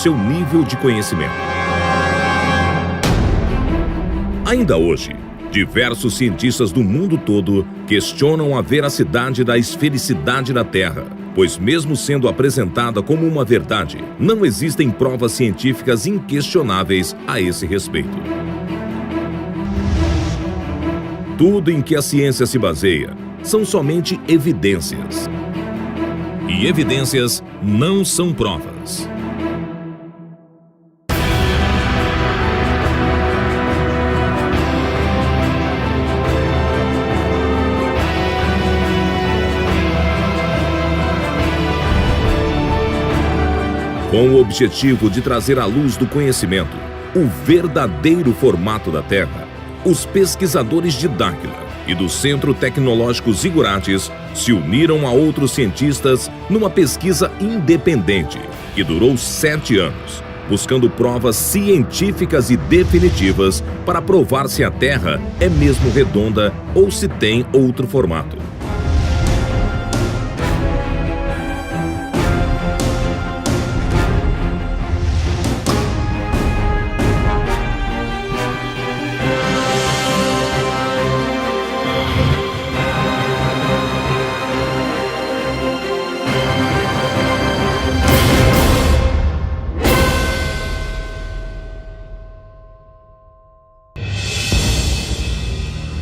seu nível de conhecimento. Ainda hoje, diversos cientistas do mundo todo questionam a veracidade da esfericidade da Terra, pois mesmo sendo apresentada como uma verdade, não existem provas científicas inquestionáveis a esse respeito. Tudo em que a ciência se baseia são somente evidências. E evidências não são provas. Com o objetivo de trazer à luz do conhecimento o verdadeiro formato da Terra, os pesquisadores de Dáquila e do Centro Tecnológico Zigurates se uniram a outros cientistas numa pesquisa independente que durou 7 anos, buscando provas científicas e definitivas para provar se a Terra é mesmo redonda ou se tem outro formato.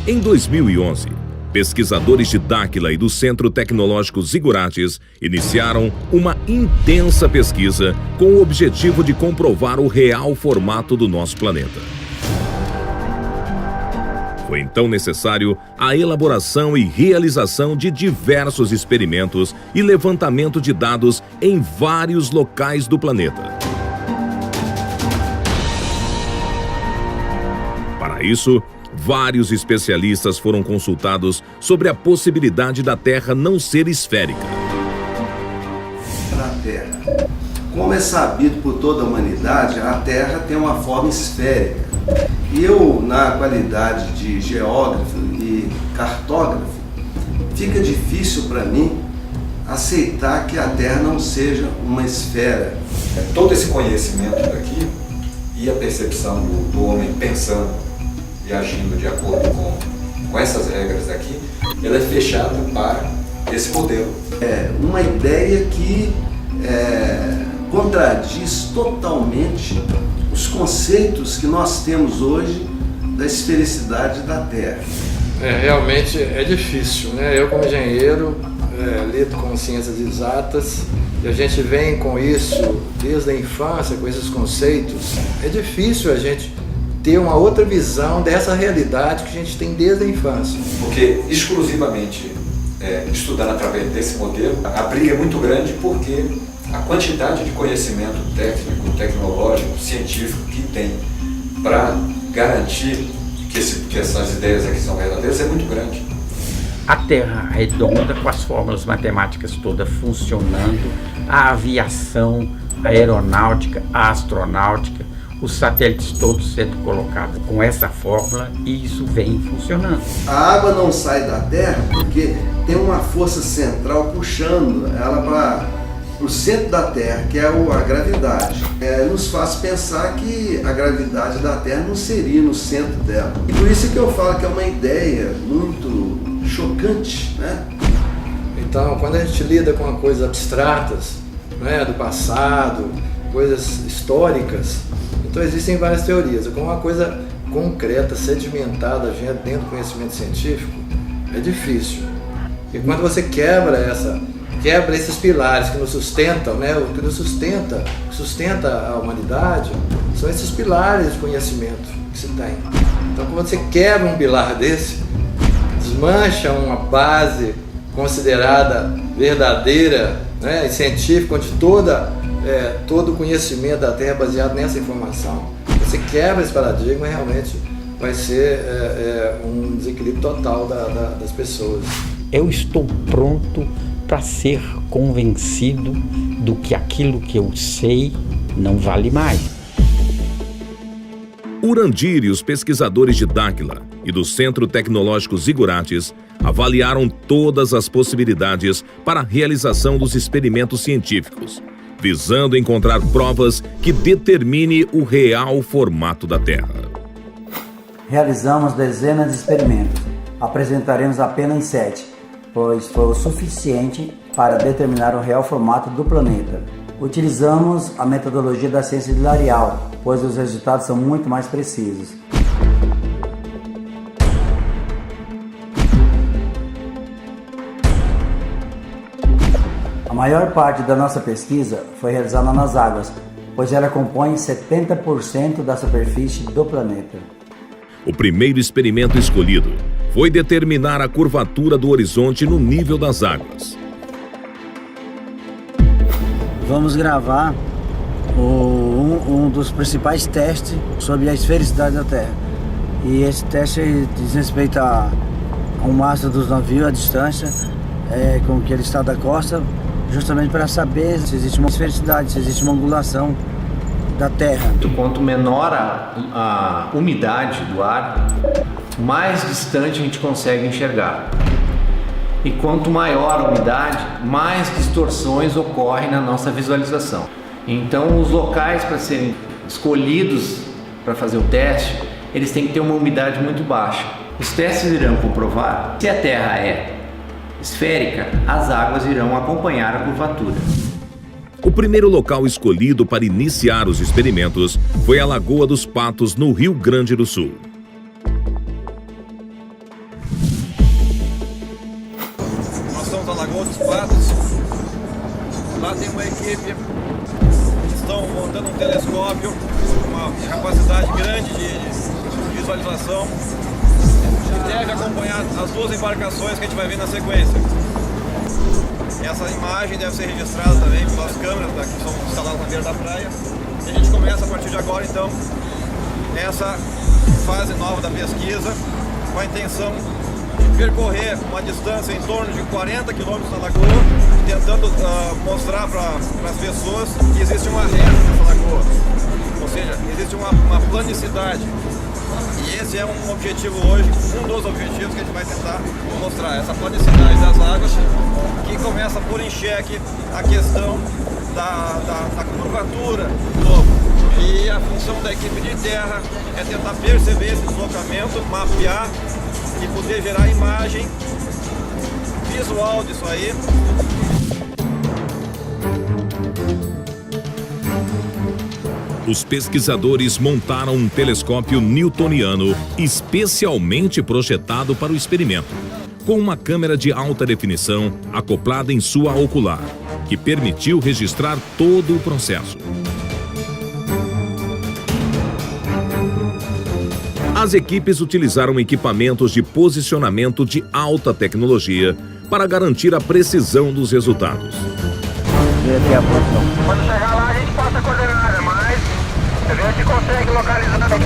Em 2011, pesquisadores de Dáquila e do Centro Tecnológico Zigurates iniciaram uma intensa pesquisa com o objetivo de comprovar o real formato do nosso planeta. Foi então necessário a elaboração e realização de diversos experimentos e levantamento de dados em vários locais do planeta. Para isso, vários especialistas foram consultados sobre a possibilidade da Terra não ser esférica. Na Terra. Como é sabido por toda a humanidade, a Terra tem uma forma esférica. E eu, na qualidade de geógrafo e cartógrafo, fica difícil para mim aceitar que a Terra não seja uma esfera. Todo esse conhecimento daqui e a percepção do homem pensando e agindo de acordo com essas regras aqui, ela é fechada para esse modelo. É uma ideia que contradiz totalmente os conceitos que nós temos hoje da esfericidade da Terra. Realmente é difícil, né? Eu, como engenheiro, lido com ciências exatas, e a gente vem com isso desde a infância, com esses conceitos. É difícil a gente ter uma outra visão dessa realidade que a gente tem desde a infância. Porque exclusivamente estudando através desse modelo, a briga é muito grande porque a quantidade de conhecimento técnico, tecnológico, científico que tem para garantir que essas ideias aqui são verdadeiras é muito grande. A Terra redonda, com as fórmulas matemáticas todas funcionando, a aviação, a aeronáutica, a astronáutica, os satélites todos sendo colocados com essa fórmula, e isso vem funcionando. A água não sai da Terra porque tem uma força central puxando ela para o centro da Terra, que é a gravidade. Nos faz pensar que a gravidade da Terra não seria no centro dela. E por isso que eu falo que é uma ideia muito chocante, né? Então, quando a gente lida com coisas abstratas, né, do passado, coisas históricas, então existem várias teorias. Com uma coisa concreta, sedimentada dentro do conhecimento científico, é difícil. E quando você quebra esses pilares que nos sustentam, né, o que nos sustenta a humanidade, são esses pilares de conhecimento que se tem. Então, quando você quebra um pilar desse, desmancha uma base considerada verdadeira, né, e científica, onde todo o conhecimento da Terra é baseado nessa informação. Você quebra esse paradigma, realmente vai ser um desequilíbrio total das pessoas. Eu estou pronto para ser convencido do que aquilo que eu sei não vale mais. Urandir e os pesquisadores de Dáquila e do Centro Tecnológico Zigurates avaliaram todas as possibilidades para a realização dos experimentos científicos visando encontrar provas que determine o real formato da Terra. Realizamos dezenas de experimentos. Apresentaremos apenas 7, pois foi o suficiente para determinar o real formato do planeta. Utilizamos a metodologia da ciência de L'Arial, pois os resultados são muito mais precisos. A maior parte da nossa pesquisa foi realizada nas águas, pois ela compõe 70% da superfície do planeta. O primeiro experimento escolhido foi determinar a curvatura do horizonte no nível das águas. Vamos gravar um dos principais testes sobre a esfericidade da Terra. E esse teste diz respeito ao mastro dos navios, a distância com que ele está da costa, justamente para saber se existe uma esfericidade, se existe uma angulação da Terra. Quanto menor a umidade do ar, mais distante a gente consegue enxergar. E quanto maior a umidade, mais distorções ocorrem na nossa visualização. Então, os locais para serem escolhidos para fazer o teste, eles têm que ter uma umidade muito baixa. Os testes irão comprovar se a Terra é esférica, as águas irão acompanhar a curvatura. O primeiro local escolhido para iniciar os experimentos foi a Lagoa dos Patos, no Rio Grande do Sul. Nós estamos na Lagoa dos Patos. Lá tem uma equipe que estão montando um telescópio com uma capacidade grande de visualização, que deve acompanhar as duas embarcações que a gente vai ver na sequência. Essa imagem deve ser registrada também pelas câmeras que são instaladas na beira da praia. E a gente começa a partir de agora, então, essa fase nova da pesquisa, com a intenção de percorrer uma distância em torno de 40 quilômetros na lagoa, tentando mostrar para as pessoas que existe uma reta nessa lagoa, ou seja, existe uma planicidade. E esse é um objetivo hoje, um dos objetivos que a gente vai tentar mostrar, essa planicidade das águas, que começa a pôr em xeque a questão da curvatura do globo. E a função da equipe de terra é tentar perceber esse deslocamento, mapear e poder gerar imagem visual disso aí. Os pesquisadores montaram um telescópio newtoniano especialmente projetado para o experimento, com uma câmera de alta definição acoplada em sua ocular, que permitiu registrar todo o processo. As equipes utilizaram equipamentos de posicionamento de alta tecnologia para garantir a precisão dos resultados. Quando chegar lá a gente passa a coordenada, mas a gente consegue localizar aqui.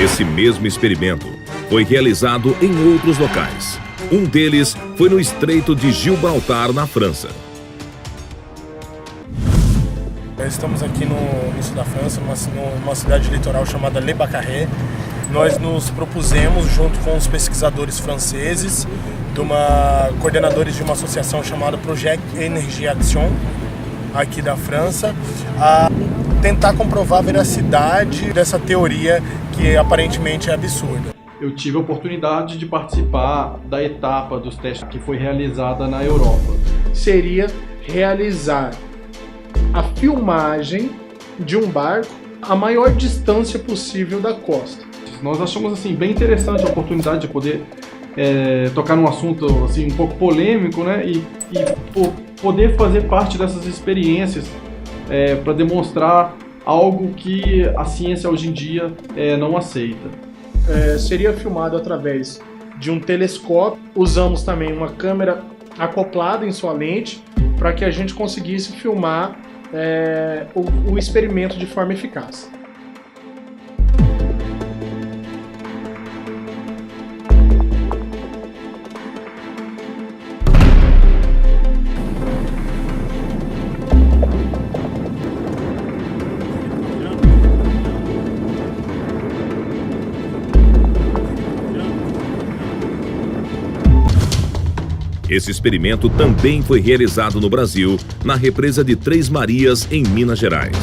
Esse mesmo experimento foi realizado em outros locais. Um deles foi no Estreito de Gibraltar, na França. Estamos aqui no sul da França, numa cidade litoral chamada Le Baccaré. Nós nos propusemos, junto com os pesquisadores franceses, coordenadores de uma associação chamada Projet Énergie Action, aqui da França, a tentar comprovar a veracidade dessa teoria que aparentemente é absurda. Eu tive a oportunidade de participar da etapa dos testes que foi realizada na Europa. Seria realizar a filmagem de um barco a maior distância possível da costa. Nós achamos assim bem interessante a oportunidade de poder tocar num assunto assim um pouco polêmico, né? E poder fazer parte dessas experiências para demonstrar algo que a ciência hoje em dia não aceita. Seria filmado através de um telescópio. Usamos também uma câmera acoplada em sua lente para que a gente conseguisse filmar o experimento de forma eficaz. Esse experimento também foi realizado no Brasil, na represa de Três Marias, em Minas Gerais.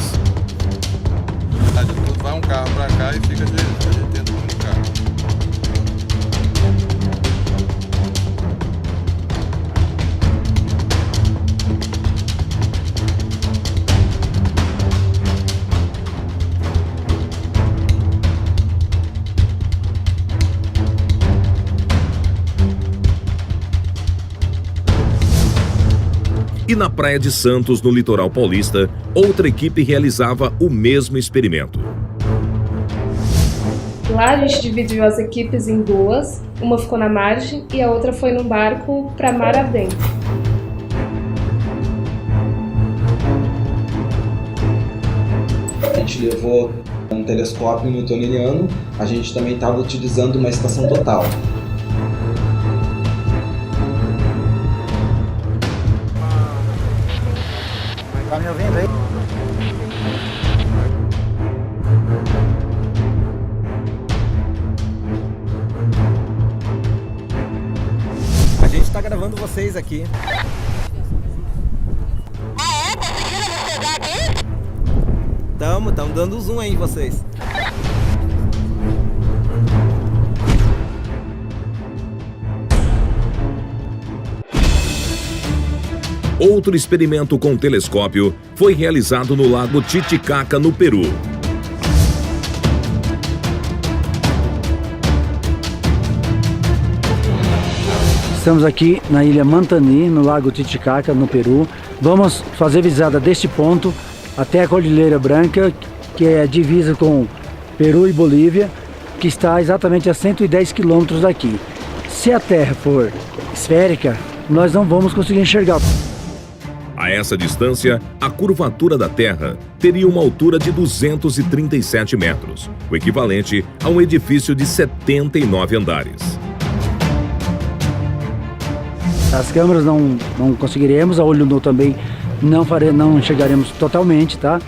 Vai um carro para cá e fica tentando comunicar. E na Praia de Santos, no litoral paulista, outra equipe realizava o mesmo experimento. Lá a gente dividiu as equipes em duas, uma ficou na margem e a outra foi num barco para mar adentro. A gente levou um telescópio newtoniano, a gente também estava utilizando uma estação total. Tá me ouvindo aí? A gente tá gravando vocês aqui. Ah, é? Conseguiram me pegar aqui? Tamo dando zoom aí em vocês. Outro experimento com telescópio foi realizado no Lago Titicaca, no Peru. Estamos aqui na ilha Mantani, no Lago Titicaca, no Peru. Vamos fazer visada deste ponto até a Cordilheira Branca, que é a divisa com Peru e Bolívia, que está exatamente a 110 quilômetros daqui. Se a Terra for esférica, nós não vamos conseguir enxergar. A essa distância, a curvatura da Terra teria uma altura de 237 metros, o equivalente a um edifício de 79 andares. As câmeras não conseguiremos, a olho nu também não enxergaremos totalmente, tá?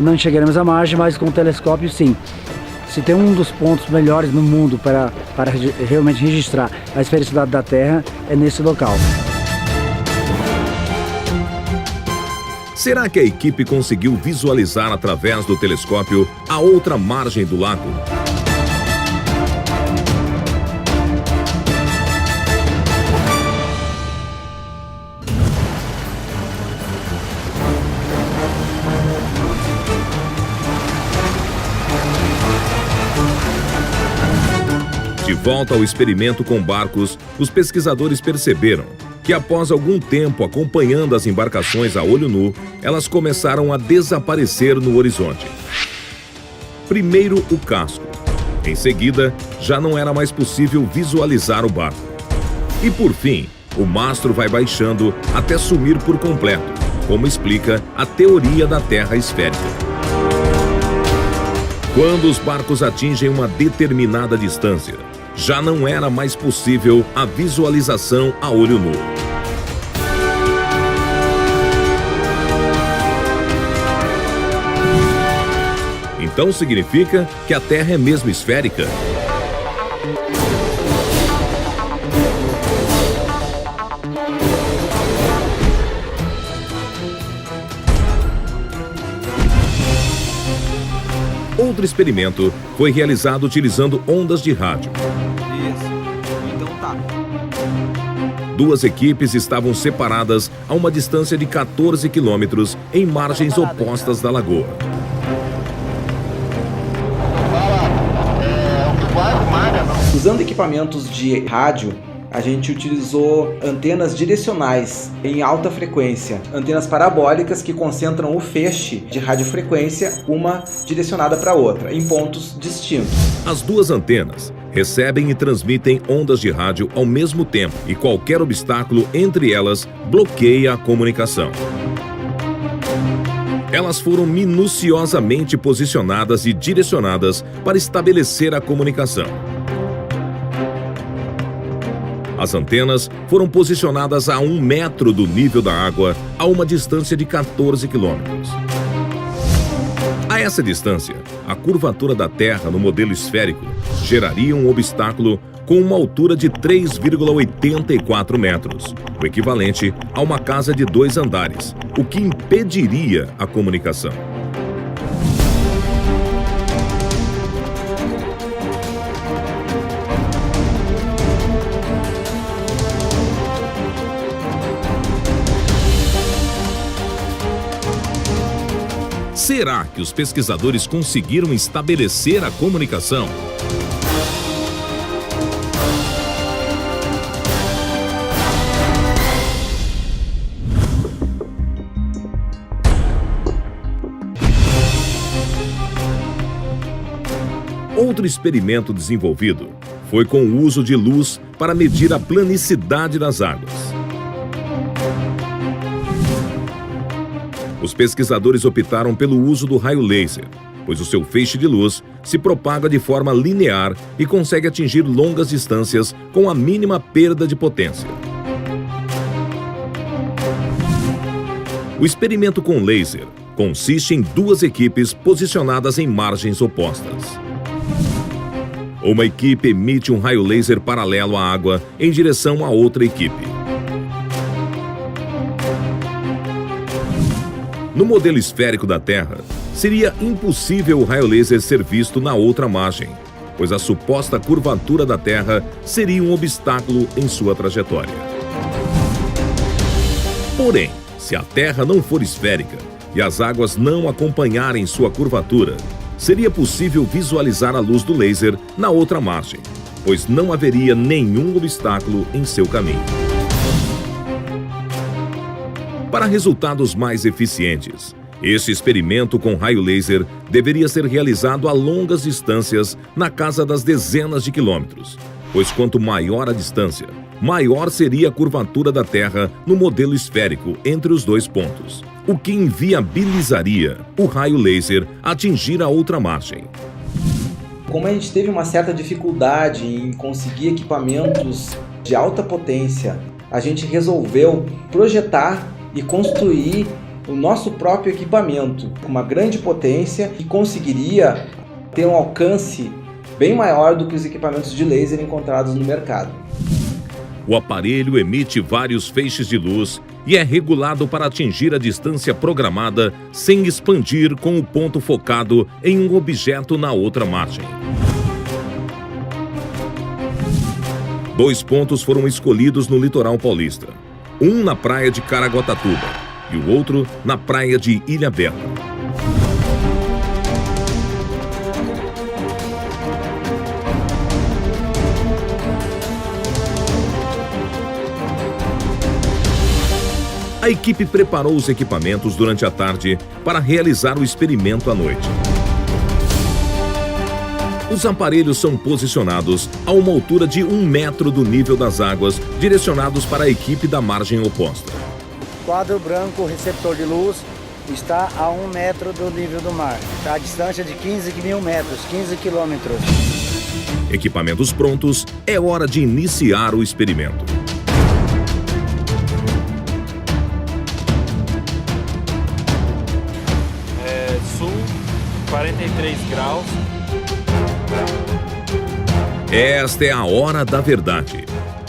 Não enxergaremos a margem, mas com o telescópio sim. Se tem um dos pontos melhores no mundo para realmente registrar a esfericidade da Terra, é nesse local. Será que a equipe conseguiu visualizar através do telescópio a outra margem do lago? De volta ao experimento com barcos, os pesquisadores perceberam que após algum tempo acompanhando as embarcações a olho nu, elas começaram a desaparecer no horizonte. Primeiro o casco. Em seguida, já não era mais possível visualizar o barco. E por fim, o mastro vai baixando até sumir por completo, como explica a teoria da Terra esférica. Quando os barcos atingem uma determinada distância, já não era mais possível a visualização a olho nu. Então significa que a Terra é mesmo esférica? Outro experimento foi realizado utilizando ondas de rádio. Isso. Então tá. Duas equipes estavam separadas a uma distância de 14 quilômetros em margens opostas da lagoa. Usando equipamentos de rádio, a gente utilizou antenas direcionais em alta frequência, antenas parabólicas que concentram o feixe de radiofrequência, uma direcionada para a outra, em pontos distintos. As duas antenas recebem e transmitem ondas de rádio ao mesmo tempo e qualquer obstáculo entre elas bloqueia a comunicação. Elas foram minuciosamente posicionadas e direcionadas para estabelecer a comunicação. As antenas foram posicionadas a 1 metro do nível da água, a uma distância de 14 quilômetros. A essa distância, a curvatura da Terra no modelo esférico geraria um obstáculo com uma altura de 3,84 metros, o equivalente a uma casa de 2 andares, o que impediria a comunicação. Será que os pesquisadores conseguiram estabelecer a comunicação? Outro experimento desenvolvido foi com o uso de luz para medir a planicidade das águas. Os pesquisadores optaram pelo uso do raio laser, pois o seu feixe de luz se propaga de forma linear e consegue atingir longas distâncias com a mínima perda de potência. O experimento com laser consiste em 2 equipes posicionadas em margens opostas. Uma equipe emite um raio laser paralelo à água em direção à outra equipe. No modelo esférico da Terra, seria impossível o raio laser ser visto na outra margem, pois a suposta curvatura da Terra seria um obstáculo em sua trajetória. Porém, se a Terra não for esférica e as águas não acompanharem sua curvatura, seria possível visualizar a luz do laser na outra margem, pois não haveria nenhum obstáculo em seu caminho. Para resultados mais eficientes, este experimento com raio laser deveria ser realizado a longas distâncias na casa das dezenas de quilômetros, pois quanto maior a distância, maior seria a curvatura da Terra no modelo esférico entre os 2 pontos, o que inviabilizaria o raio laser atingir a outra margem. Como a gente teve uma certa dificuldade em conseguir equipamentos de alta potência, a gente resolveu projetar e construir o nosso próprio equipamento com uma grande potência que conseguiria ter um alcance bem maior do que os equipamentos de laser encontrados no mercado. O aparelho emite vários feixes de luz e é regulado para atingir a distância programada sem expandir com o ponto focado em um objeto na outra margem. 2 pontos foram escolhidos no litoral paulista. Um na praia de Caraguatatuba e o outro na praia de Ilhabela. A equipe preparou os equipamentos durante a tarde para realizar o experimento à noite. Os aparelhos são posicionados a uma altura de 1 metro do nível das águas, direcionados para a equipe da margem oposta. Quadro branco, receptor de luz, está a 1 metro do nível do mar. Está a distância de 15 mil metros, 15 quilômetros. Equipamentos prontos, é hora de iniciar o experimento. Sul, 43 graus. Esta é a hora da verdade.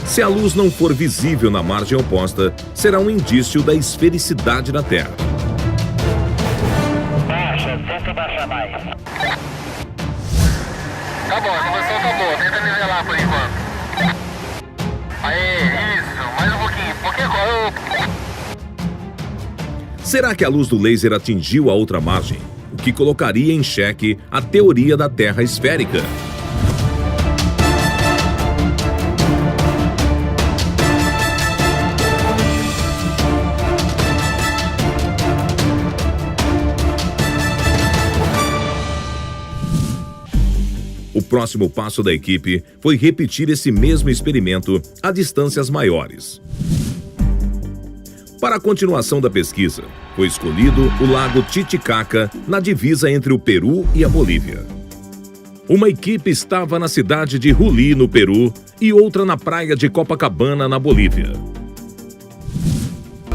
Se a luz não for visível na margem oposta, será um indício da esfericidade da Terra. Baixa, tenta baixar mais. Tá bom, a conversão tá boa, tenta nivelar por enquanto. Aí, isso, mais um pouquinho agora. Será que a luz do laser atingiu a outra margem, o que colocaria em xeque a teoria da Terra esférica? O próximo passo da equipe foi repetir esse mesmo experimento a distâncias maiores. Para a continuação da pesquisa, foi escolhido o lago Titicaca, na divisa entre o Peru e a Bolívia. Uma equipe estava na cidade de Juli, no Peru, e outra na praia de Copacabana, na Bolívia.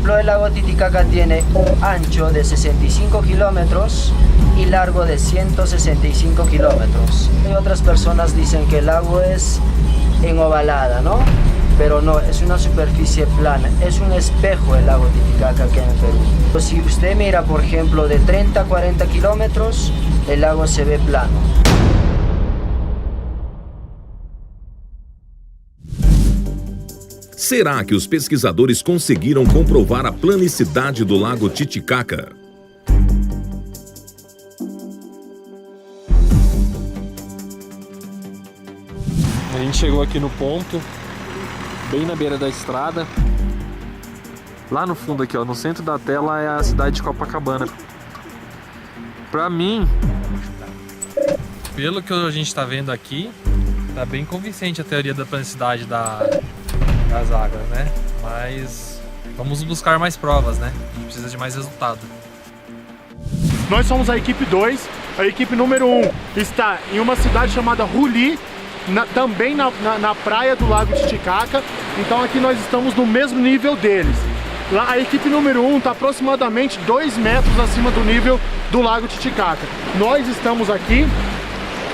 El lago Titicaca tiene un ancho de 65 kilómetros y largo de 165 kilómetros. Y otras personas dicen que el lago es en ovalada, ¿no? Pero no, es una superficie plana, es un espejo el lago Titicaca aquí en el Perú. Pues si usted mira, por ejemplo, de 30 a 40 kilómetros, el lago se ve plano. Será que os pesquisadores conseguiram comprovar a planicidade do lago Titicaca? A gente chegou aqui no ponto, bem na beira da estrada. Lá no fundo aqui, ó, no centro da tela é a cidade de Copacabana. Pra mim, pelo que a gente está vendo aqui, tá bem convincente a teoria da planicidade das águas, né? Mas vamos buscar mais provas, né? A gente precisa de mais resultado. Nós somos a equipe 2, a equipe número 1 está em uma cidade chamada Ruli, também na praia do lago Titicaca, então aqui nós estamos no mesmo nível deles. Lá a equipe número 1 está aproximadamente 2 metros acima do nível do lago Titicaca. Nós estamos aqui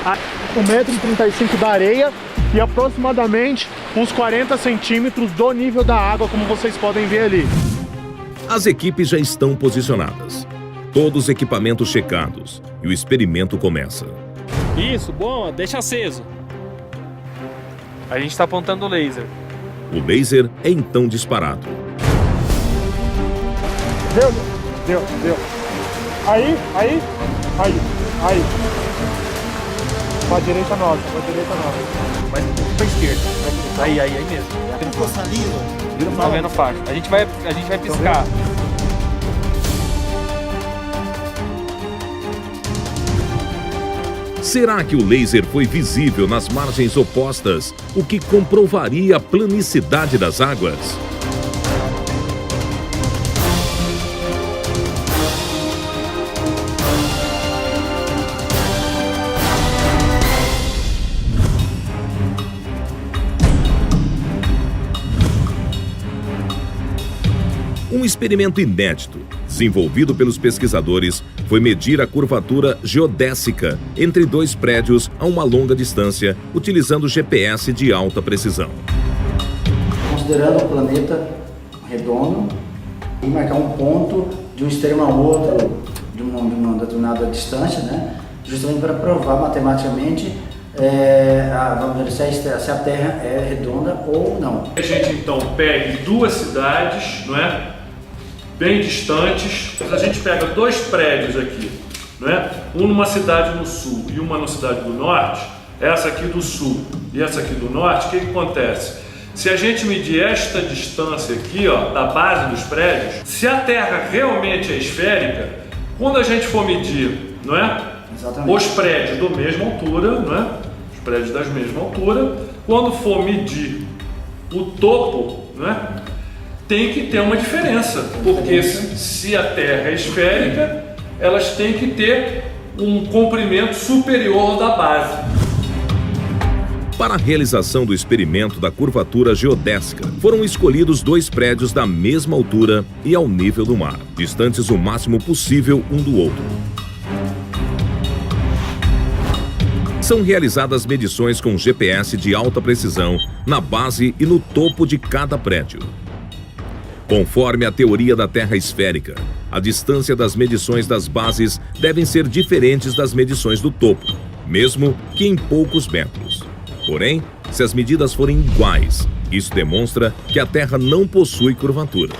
a 1,35 m da areia e aproximadamente uns 40 centímetros do nível da água, como vocês podem ver ali. As equipes já estão posicionadas, todos os equipamentos checados e o experimento começa. Isso, bom, deixa aceso. A gente está apontando o laser. O laser é então disparado. Deu. Aí. Pra direita nossa. Vai pra esquerda. Aí mesmo. Ficou saliva. Tá vendo faixa. A gente vai piscar. Será que o laser foi visível nas margens opostas, o que comprovaria a planicidade das águas? Um experimento inédito, desenvolvido pelos pesquisadores, foi medir a curvatura geodésica entre dois prédios a uma longa distância, utilizando GPS de alta precisão. Considerando o planeta redondo e marcar um ponto de um extremo ao outro de uma determinada distância, né? Justamente para provar matematicamente vamos ver se a Terra é redonda ou não. A gente então pegue duas cidades, não é? Bem distantes. A gente pega dois prédios aqui, não é? Um numa cidade no sul e uma na cidade do norte. Essa aqui do sul e essa aqui do norte. O que acontece? Se a gente medir esta distância aqui, ó, da base dos prédios, se a Terra realmente é esférica, quando a gente for medir, não é? Exatamente. Os prédios da mesma altura, não é? Os prédios da mesma altura, quando for medir o topo, não é? Tem que ter uma diferença, porque se a Terra é esférica, elas têm que ter um comprimento superior ao da base. Para a realização do experimento da curvatura geodésica, foram escolhidos dois prédios da mesma altura e ao nível do mar, distantes o máximo possível um do outro. São realizadas medições com GPS de alta precisão na base e no topo de cada prédio. Conforme a teoria da Terra esférica, a distância das medições das bases devem ser diferentes das medições do topo, mesmo que em poucos metros. Porém, se as medidas forem iguais, isso demonstra que a Terra não possui curvatura.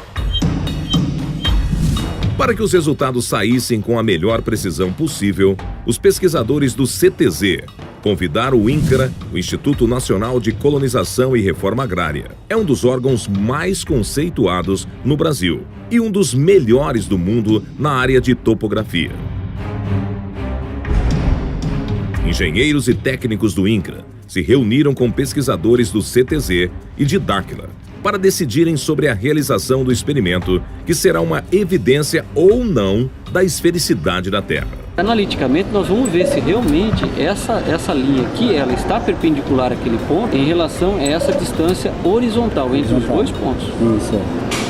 Para que os resultados saíssem com a melhor precisão possível, os pesquisadores do CTZ convidaram o INCRA, o Instituto Nacional de Colonização e Reforma Agrária. É um dos órgãos mais conceituados no Brasil e um dos melhores do mundo na área de topografia. Engenheiros e técnicos do INCRA se reuniram com pesquisadores do CTZ e de Dáquila para decidirem sobre a realização do experimento, que será uma evidência ou não da esfericidade da Terra. Analiticamente, nós vamos ver se realmente essa linha aqui, ela está perpendicular àquele ponto em relação a essa distância horizontal entre os dois pontos. Isso.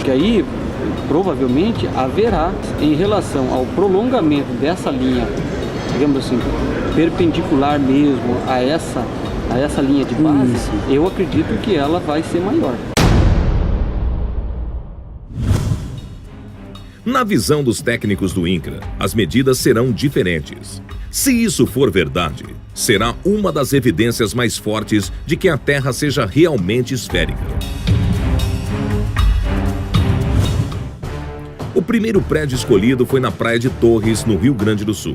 Que aí provavelmente haverá, em relação ao prolongamento dessa linha, digamos assim, perpendicular mesmo a essa linha de base, eu acredito que ela vai ser maior. Na visão dos técnicos do INCRA, as medidas serão diferentes. Se isso for verdade, será uma das evidências mais fortes de que a Terra seja realmente esférica. O primeiro prédio escolhido foi na Praia de Torres, no Rio Grande do Sul.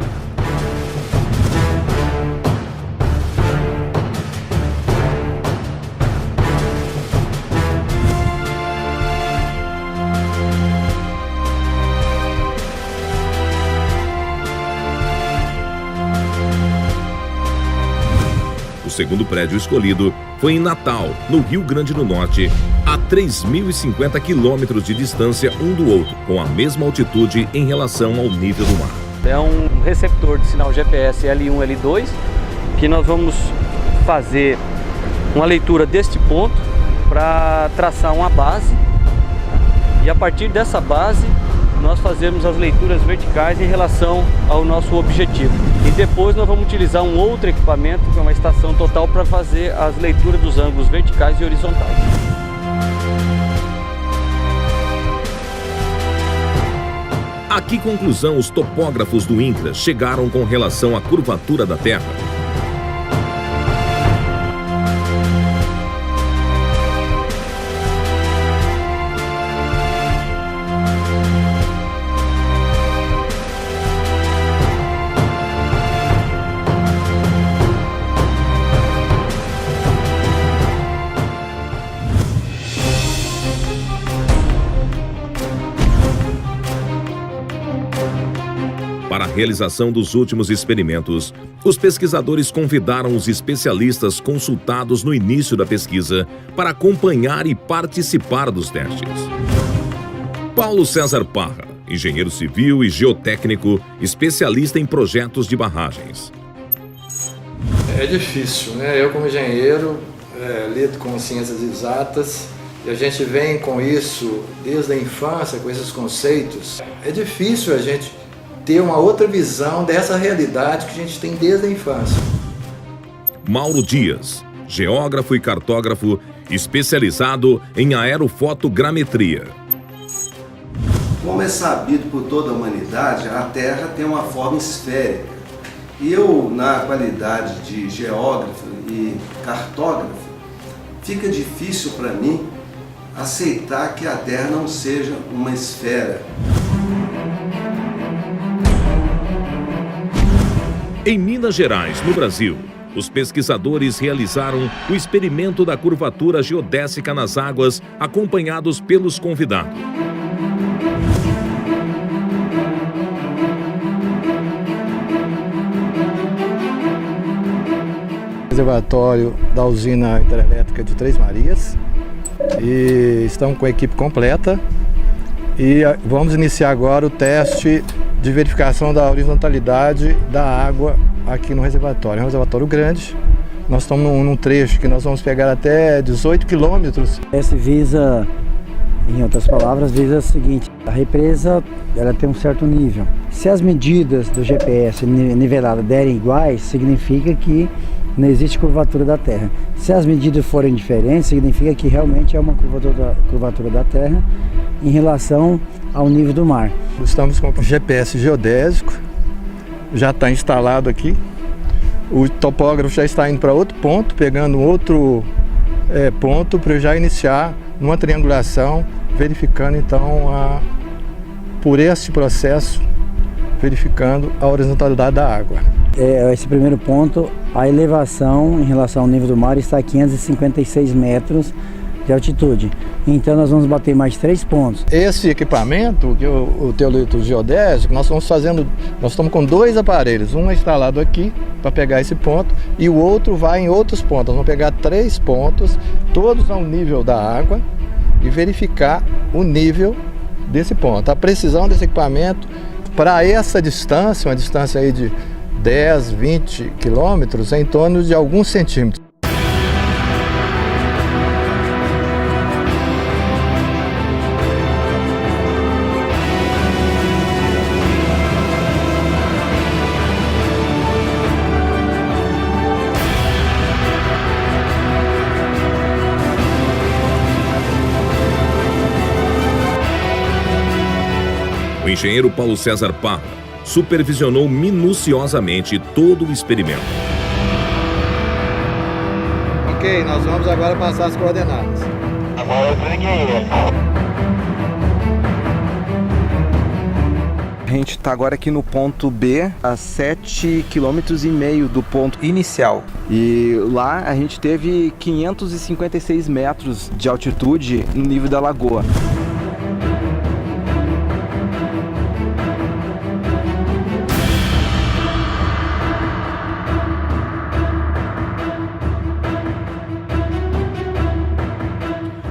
O segundo prédio escolhido foi em Natal, no Rio Grande do Norte, a 3.050 quilômetros de distância um do outro, com a mesma altitude em relação ao nível do mar. É um receptor de sinal GPS L1, L2, que nós vamos fazer uma leitura deste ponto para traçar uma base, e a partir dessa base nós fazemos as leituras verticais em relação ao nosso objetivo. E depois nós vamos utilizar um outro equipamento, que é uma estação total, para fazer as leituras dos ângulos verticais e horizontais. A que conclusão os topógrafos do INCRA chegaram com relação à curvatura da Terra? Para a realização dos últimos experimentos, os pesquisadores convidaram os especialistas consultados no início da pesquisa para acompanhar e participar dos testes. Paulo César Parra, engenheiro civil e geotécnico, especialista em projetos de barragens. É difícil, né? Eu como engenheiro lido com ciências exatas e a gente vem com isso desde a infância, com esses conceitos. É difícil a gente ter uma outra visão dessa realidade que a gente tem desde a infância. Mauro Dias, geógrafo e cartógrafo, especializado em aerofotogrametria. Como é sabido por toda a humanidade, a Terra tem uma forma esférica. E eu, na qualidade de geógrafo e cartógrafo, fica difícil para mim aceitar que a Terra não seja uma esfera. Em Minas Gerais, no Brasil, os pesquisadores realizaram o experimento da curvatura geodésica nas águas, acompanhados pelos convidados. Reservatório da usina hidrelétrica de Três Marias e estamos com a equipe completa e vamos iniciar agora o teste de verificação da horizontalidade da água aqui no reservatório. É um reservatório grande, nós estamos num trecho que nós vamos pegar até 18 quilômetros. Esse visa, em outras palavras, visa o seguinte: a represa ela tem um certo nível. Se as medidas do GPS nivelado derem iguais, significa que não existe curvatura da Terra. Se as medidas forem diferentes, significa que realmente é uma curvatura da Terra em relação ao nível do mar. Estamos com o GPS geodésico, já está instalado aqui. O topógrafo já está indo para outro ponto, pegando outro ponto para já iniciar numa triangulação, verificando então por esse processo, verificando a horizontalidade da água. Esse primeiro ponto, a elevação em relação ao nível do mar está a 556 metros de altitude. Então nós vamos bater mais 3 pontos. Esse equipamento, que o teolito geodésico, nós estamos com 2 aparelhos. Um é instalado aqui para pegar esse ponto e o outro vai em outros pontos. Nós vamos pegar 3 pontos, todos ao nível da água, e verificar o nível desse ponto. A precisão desse equipamento para essa distância, uma distância aí de 10, 20 quilômetros, é em torno de alguns centímetros. engenheiro Paulo César Parra supervisionou minuciosamente todo o experimento. Ok, nós vamos agora passar as coordenadas. Agora eu peguei. A gente está agora aqui no ponto B, a 7,5 km do ponto inicial. E lá a gente teve 556 metros de altitude no nível da lagoa.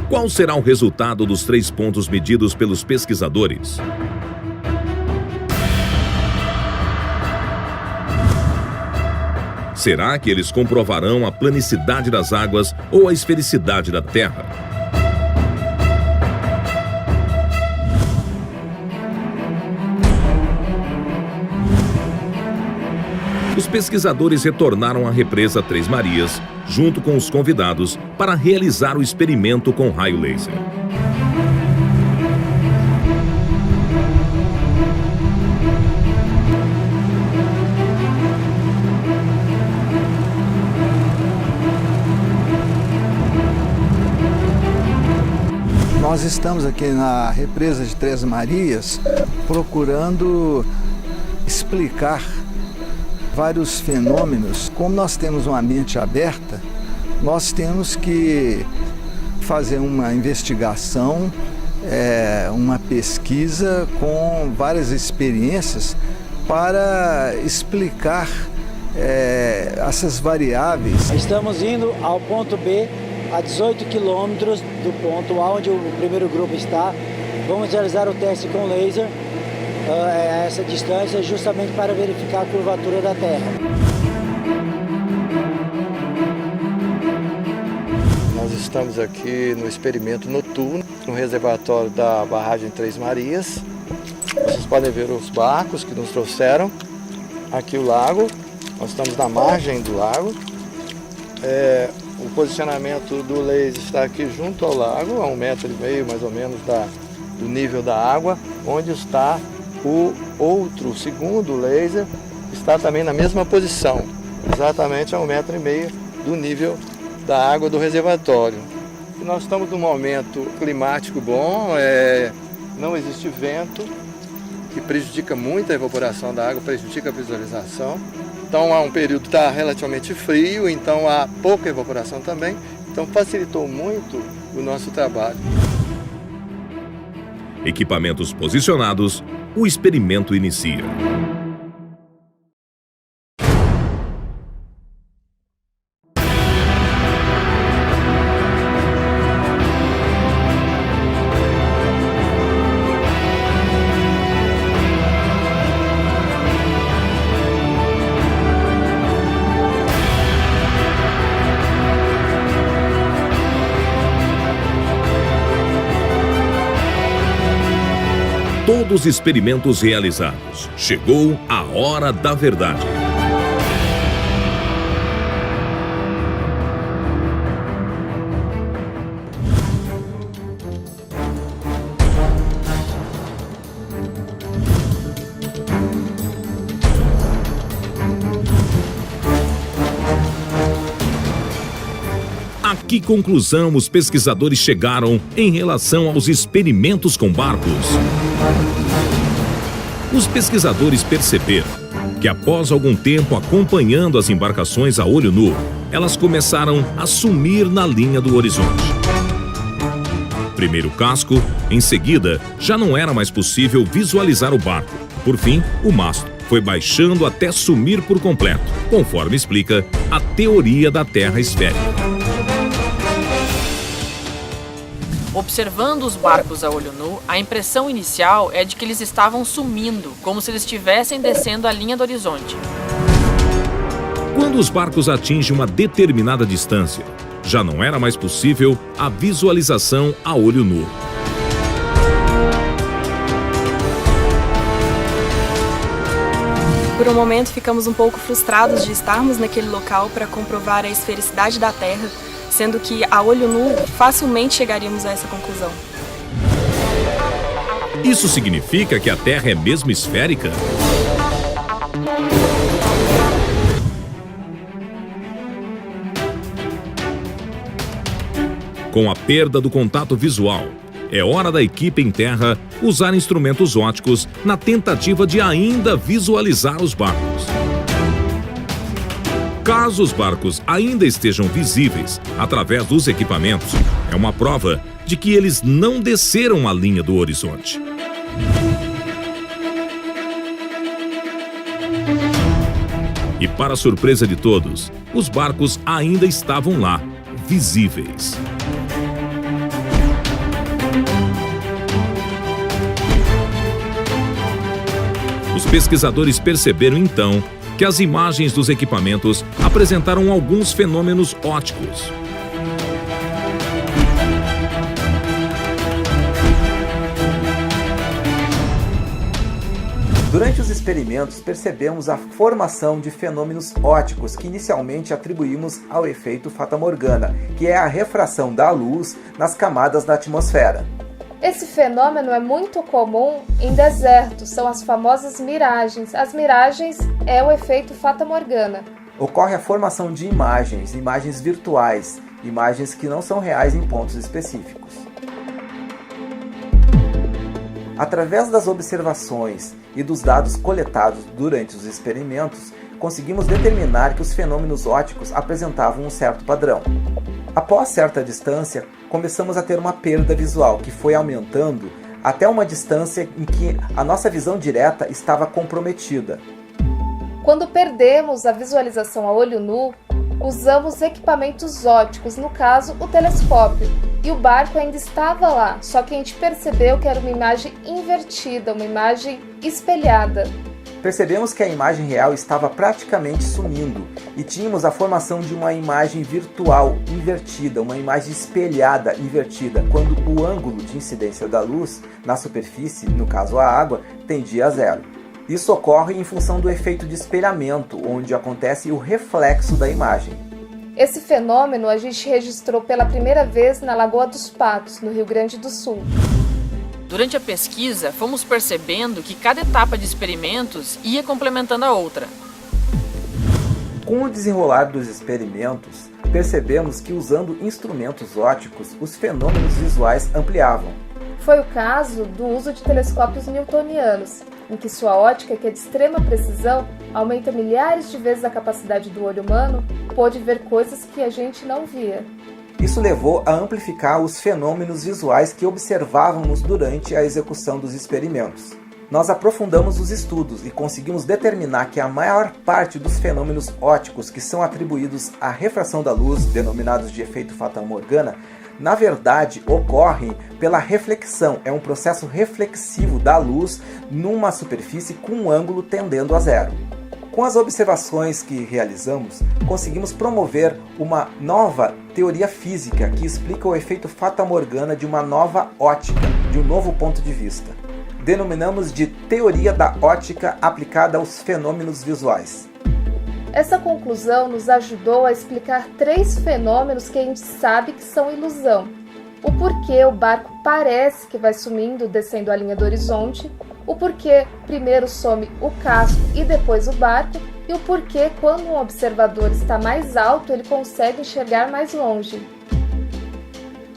Qual será o resultado dos 3 pontos medidos pelos pesquisadores? Será que eles comprovarão a planicidade das águas ou a esfericidade da Terra? Os pesquisadores retornaram à represa Três Marias, junto com os convidados, para realizar o experimento com raio laser. Nós estamos aqui na represa de Três Marias procurando explicar vários fenômenos. Como nós temos uma mente aberta, nós temos que fazer uma investigação, uma pesquisa com várias experiências para explicar essas variáveis. Estamos indo ao ponto B, a 18 quilômetros do ponto onde o primeiro grupo está. Vamos realizar o teste com laser a essa distância, justamente para verificar a curvatura da Terra. Nós estamos aqui no experimento noturno, no reservatório da barragem Três Marias. Vocês podem ver os barcos que nos trouxeram. Aqui o lago, nós estamos na margem do lago. O posicionamento do laser está aqui junto ao lago, a 1,5 metro mais ou menos do nível da água, onde está o segundo laser, está também na mesma posição, exatamente a 1,5 metro do nível da água do reservatório. E nós estamos num momento climático bom, não existe vento, que prejudica muito a evaporação da água, prejudica a visualização. Então há um período que está relativamente frio, então há pouca evaporação também, então facilitou muito o nosso trabalho. Equipamentos posicionados, o experimento inicia. Todos os experimentos realizados. Chegou a hora da verdade. A que conclusão os pesquisadores chegaram em relação aos experimentos com barcos? Os pesquisadores perceberam que após algum tempo acompanhando as embarcações a olho nu, elas começaram a sumir na linha do horizonte. Primeiro o casco, em seguida, já não era mais possível visualizar o barco. Por fim, o mastro foi baixando até sumir por completo, conforme explica a teoria da Terra esférica. Observando os barcos a olho nu, a impressão inicial é de que eles estavam sumindo, como se eles estivessem descendo a linha do horizonte. Quando os barcos atingem uma determinada distância, já não era mais possível a visualização a olho nu. Por um momento ficamos um pouco frustrados de estarmos naquele local para comprovar a esfericidade da Terra, sendo que a olho nu facilmente chegaríamos a essa conclusão. Isso significa que a Terra é mesmo esférica? Com a perda do contato visual, é hora da equipe em terra usar instrumentos ópticos na tentativa de ainda visualizar os barcos. Caso os barcos ainda estejam visíveis através dos equipamentos, é uma prova de que eles não desceram a linha do horizonte. E para surpresa de todos, os barcos ainda estavam lá, visíveis. Os pesquisadores perceberam então que as imagens dos equipamentos apresentaram alguns fenômenos ópticos. Durante os experimentos, percebemos a formação de fenômenos ópticos que inicialmente atribuímos ao efeito fatamorgana, que é a refração da luz nas camadas da atmosfera. Esse fenômeno é muito comum em desertos, são as famosas miragens. As miragens é o efeito fatamorgana. Ocorre a formação de imagens virtuais, imagens que não são reais em pontos específicos. Através das observações e dos dados coletados durante os experimentos, conseguimos determinar que os fenômenos ópticos apresentavam um certo padrão. Após certa distância, começamos a ter uma perda visual, que foi aumentando até uma distância em que a nossa visão direta estava comprometida. Quando perdemos a visualização a olho nu, usamos equipamentos ópticos, no caso o telescópio, e o barco ainda estava lá, só que a gente percebeu que era uma imagem invertida, uma imagem espelhada. Percebemos que a imagem real estava praticamente sumindo e tínhamos a formação de uma imagem virtual invertida, uma imagem espelhada invertida, quando o ângulo de incidência da luz na superfície, no caso a água, tendia a zero. Isso ocorre em função do efeito de espelhamento, onde acontece o reflexo da imagem. Esse fenômeno a gente registrou pela primeira vez na Lagoa dos Patos, no Rio Grande do Sul. Durante a pesquisa, fomos percebendo que cada etapa de experimentos ia complementando a outra. Com o desenrolar dos experimentos, percebemos que usando instrumentos ópticos, os fenômenos visuais ampliavam. Foi o caso do uso de telescópios newtonianos, em que sua ótica, que é de extrema precisão, aumenta milhares de vezes a capacidade do olho humano, pôde ver coisas que a gente não via. Isso levou a amplificar os fenômenos visuais que observávamos durante a execução dos experimentos. Nós aprofundamos os estudos e conseguimos determinar que a maior parte dos fenômenos ópticos que são atribuídos à refração da luz, denominados de efeito fatamorgana, na verdade ocorrem pela reflexão. É um processo reflexivo da luz numa superfície com um ângulo tendendo a zero. Com as observações que realizamos, conseguimos promover uma nova teoria física que explica o efeito fatamorgana de uma nova ótica, de um novo ponto de vista. Denominamos de teoria da ótica aplicada aos fenômenos visuais. Essa conclusão nos ajudou a explicar 3 fenômenos que a gente sabe que são ilusão. O porquê o barco parece que vai sumindo, descendo a linha do horizonte, o porquê primeiro some o casco e depois o barco, e o porquê quando um observador está mais alto ele consegue enxergar mais longe.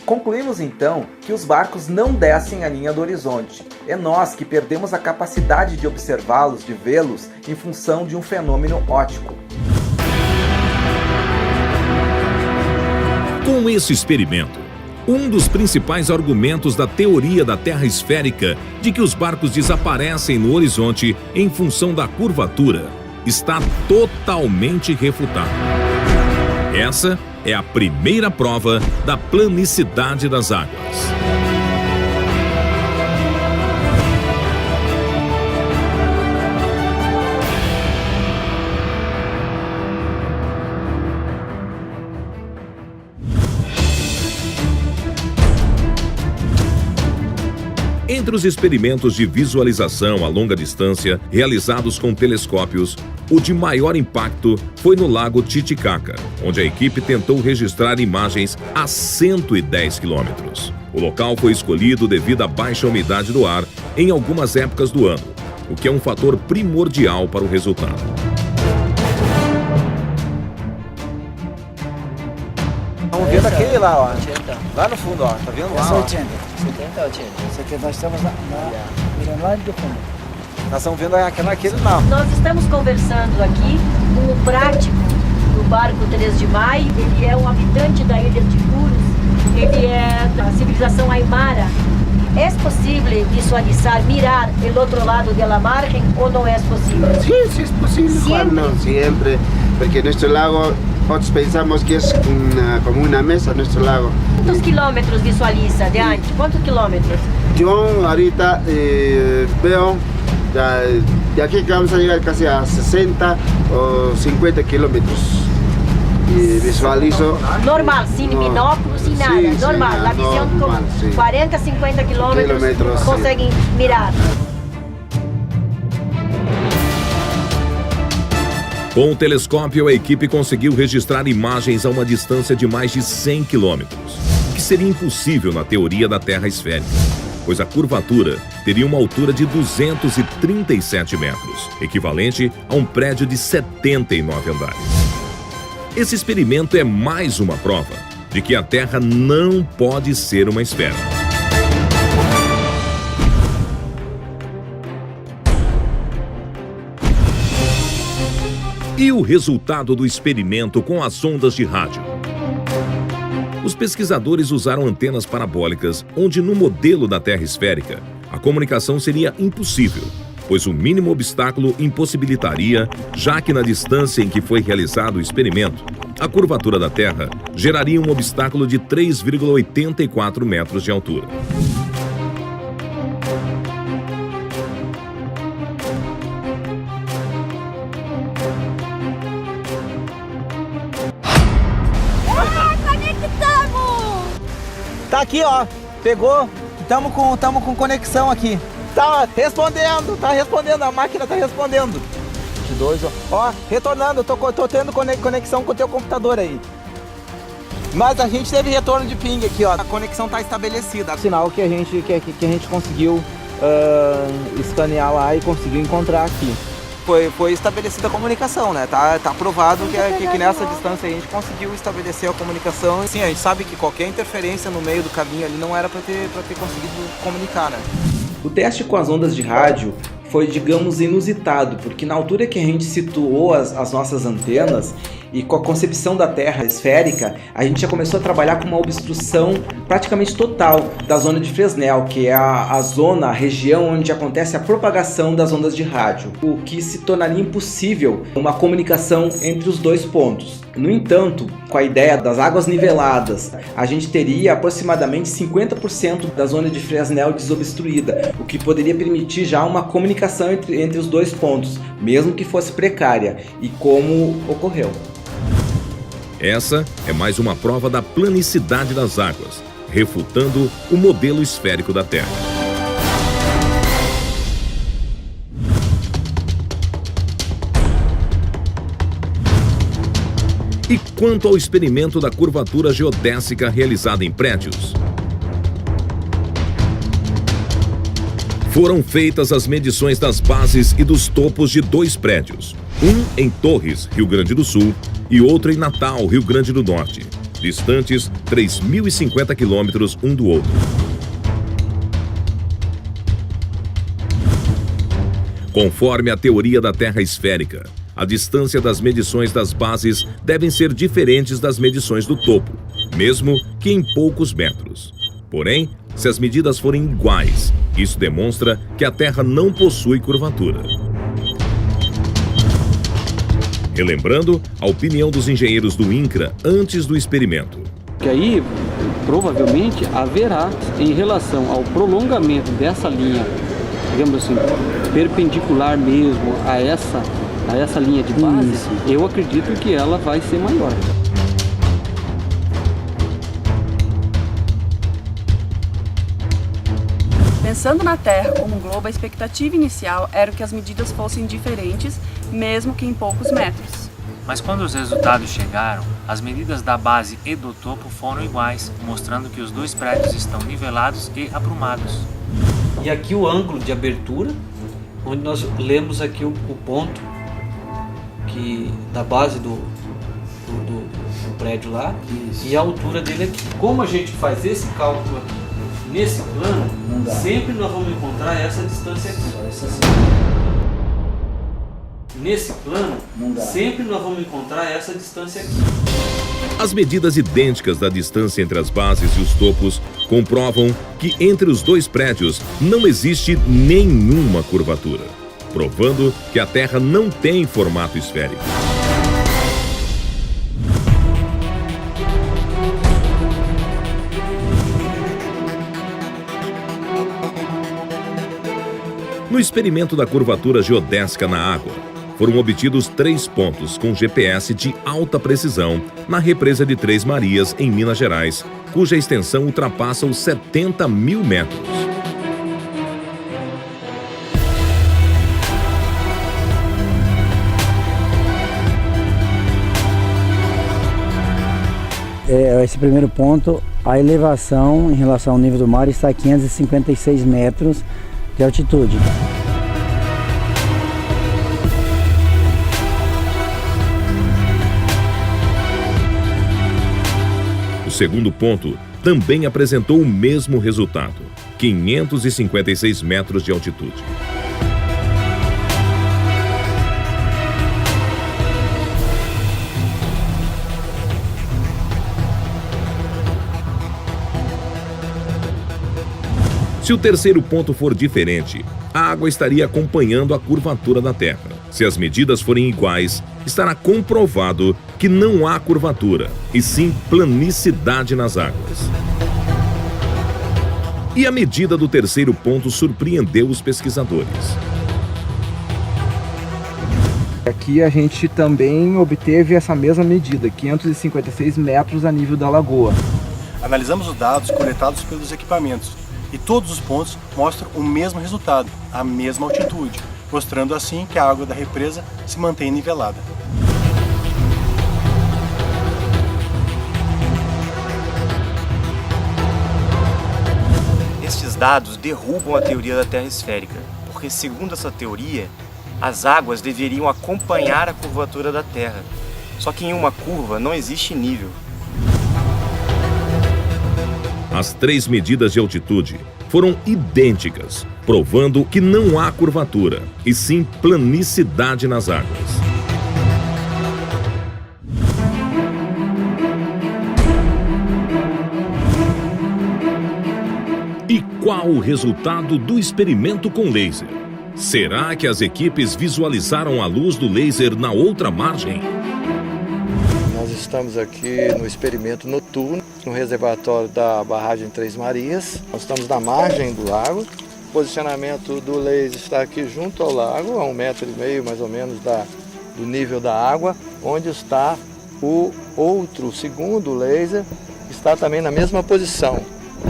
Concluímos então que os barcos não descem a linha do horizonte. É nós que perdemos a capacidade de observá-los, de vê-los, em função de um fenômeno óptico. Com esse experimento, um dos principais argumentos da teoria da Terra esférica de que os barcos desaparecem no horizonte em função da curvatura está totalmente refutado. Essa é a primeira prova da planicidade das águas. Entre os experimentos de visualização a longa distância realizados com telescópios, o de maior impacto foi no Lago Titicaca, onde a equipe tentou registrar imagens a 110 quilômetros. O local foi escolhido devido à baixa umidade do ar em algumas épocas do ano, o que é um fator primordial para o resultado. Estamos vendo aquele lá, ó. Lá no fundo, ó. Tá vendo lá? Essa Ó. 80. 70 80. Isso aqui nós estamos mirando lá do fundo. Nós estamos vendo aquele lá. Nós estamos conversando aqui com o prático do barco 3 de Maio. Ele é um habitante da ilha de Puros. Ele é da civilização Aymara. É possível visualizar, mirar o outro lado da margem ou não é possível? Sí, sí es posible, Juan, no, siempre, porque nuestro lago, nosotros pensamos que es como una mesa nuestro lago. Quantos quilômetros visualiza de antes? Quantos quilômetros? Yo ahorita veo de aquí que vamos a llegar casi a 60 o 50 kilómetros. E visualizo... Normal, sem binóculo, sem nada, sim, normal. sim, A visão normal, com sim. 40, 50 quilômetros sim. conseguem mirar. Com o telescópio, a equipe conseguiu registrar imagens a uma distância de mais de 100 quilômetros, o que seria impossível na teoria da Terra esférica, pois a curvatura teria uma altura de 237 metros, equivalente a um prédio de 79 andares. Esse experimento é mais uma prova de que a Terra não pode ser uma esfera. E o resultado do experimento com as ondas de rádio? Os pesquisadores usaram antenas parabólicas, onde no modelo da Terra esférica, a comunicação seria impossível, pois o mínimo obstáculo impossibilitaria, já que na distância em que foi realizado o experimento, a curvatura da Terra geraria um obstáculo de 3,84 metros de altura. Tá aqui, ó. Pegou. Tamo com conexão aqui. Tá respondendo, a máquina tá respondendo. 22, ó, retornando, tô tendo conexão com o teu computador aí. Mas a gente teve retorno de ping aqui, ó. A conexão tá estabelecida. Sinal que a gente conseguiu escanear lá e conseguiu encontrar aqui. Foi estabelecida a comunicação, né? Tá provado que nessa distância a gente conseguiu estabelecer a comunicação. Sim, a gente sabe que qualquer interferência no meio do caminho ali não era para ter conseguido comunicar, né? O teste com as ondas de rádio foi, digamos, inusitado, porque na altura que a gente situou as nossas antenas e com a concepção da Terra esférica, a gente já começou a trabalhar com uma obstrução praticamente total da zona de Fresnel, que é a região onde acontece a propagação das ondas de rádio, o que se tornaria impossível uma comunicação entre os dois pontos. No entanto, com a ideia das águas niveladas, a gente teria aproximadamente 50% da zona de Fresnel desobstruída, o que poderia permitir já uma comunicação entre os dois pontos, mesmo que fosse precária, e como ocorreu. Essa é mais uma prova da planicidade das águas, refutando o modelo esférico da Terra. E quanto ao experimento da curvatura geodésica realizada em prédios? Foram feitas as medições das bases e dos topos de 2 prédios, um em Torres, Rio Grande do Sul, e outro em Natal, Rio Grande do Norte, distantes 3.050 quilômetros um do outro. Conforme a teoria da Terra esférica, a distância das medições das bases devem ser diferentes das medições do topo, mesmo que em poucos metros. Porém, se as medidas forem iguais, isso demonstra que a Terra não possui curvatura. Relembrando a opinião dos engenheiros do INCRA antes do experimento. Que aí, provavelmente, haverá, em relação ao prolongamento dessa linha, digamos assim, perpendicular mesmo a essa linha de base, eu acredito que ela vai ser maior. Pensando na Terra como um globo, a expectativa inicial era que as medidas fossem diferentes, mesmo que em poucos metros. Mas quando os resultados chegaram, as medidas da base e do topo foram iguais, mostrando que os 2 prédios estão nivelados e aprumados. E aqui o ângulo de abertura, onde nós lemos aqui o ponto que, da base do prédio lá. Isso. E a altura dele aqui. Como a gente faz esse cálculo aqui nesse plano, sempre nós vamos encontrar essa distância aqui. Nesse plano, sempre nós vamos encontrar essa distância aqui. As medidas idênticas da distância entre as bases e os topos comprovam que entre os dois prédios não existe nenhuma curvatura, provando que a Terra não tem formato esférico. No experimento da curvatura geodésica na água, foram obtidos 3 pontos com GPS de alta precisão na represa de Três Marias, em Minas Gerais, cuja extensão ultrapassa os 70 mil metros. Esse primeiro ponto, a elevação em relação ao nível do mar está a 556 metros de altitude. O segundo ponto também apresentou o mesmo resultado, 556 metros de altitude. Se o terceiro ponto for diferente, a água estaria acompanhando a curvatura da Terra. Se as medidas forem iguais, estará comprovado que não há curvatura, e sim planicidade nas águas. E a medida do terceiro ponto surpreendeu os pesquisadores. Aqui a gente também obteve essa mesma medida, 556 metros a nível da lagoa. Analisamos os dados coletados pelos equipamentos e todos os pontos mostram o mesmo resultado, a mesma altitude, mostrando assim que a água da represa se mantém nivelada. Estes dados derrubam a teoria da Terra esférica, porque segundo essa teoria, as águas deveriam acompanhar a curvatura da Terra. Só que em uma curva não existe nível. As 3 medidas de altitude foram idênticas, provando que não há curvatura, e sim planicidade nas águas. E qual o resultado do experimento com laser? Será que as equipes visualizaram a luz do laser na outra margem? Nós estamos aqui no experimento noturno, no reservatório da barragem Três Marias. Nós estamos na margem do lago. O posicionamento do laser está aqui junto ao lago, a 1,5 metro mais ou menos do nível da água, onde está o outro, segundo laser, está também na mesma posição,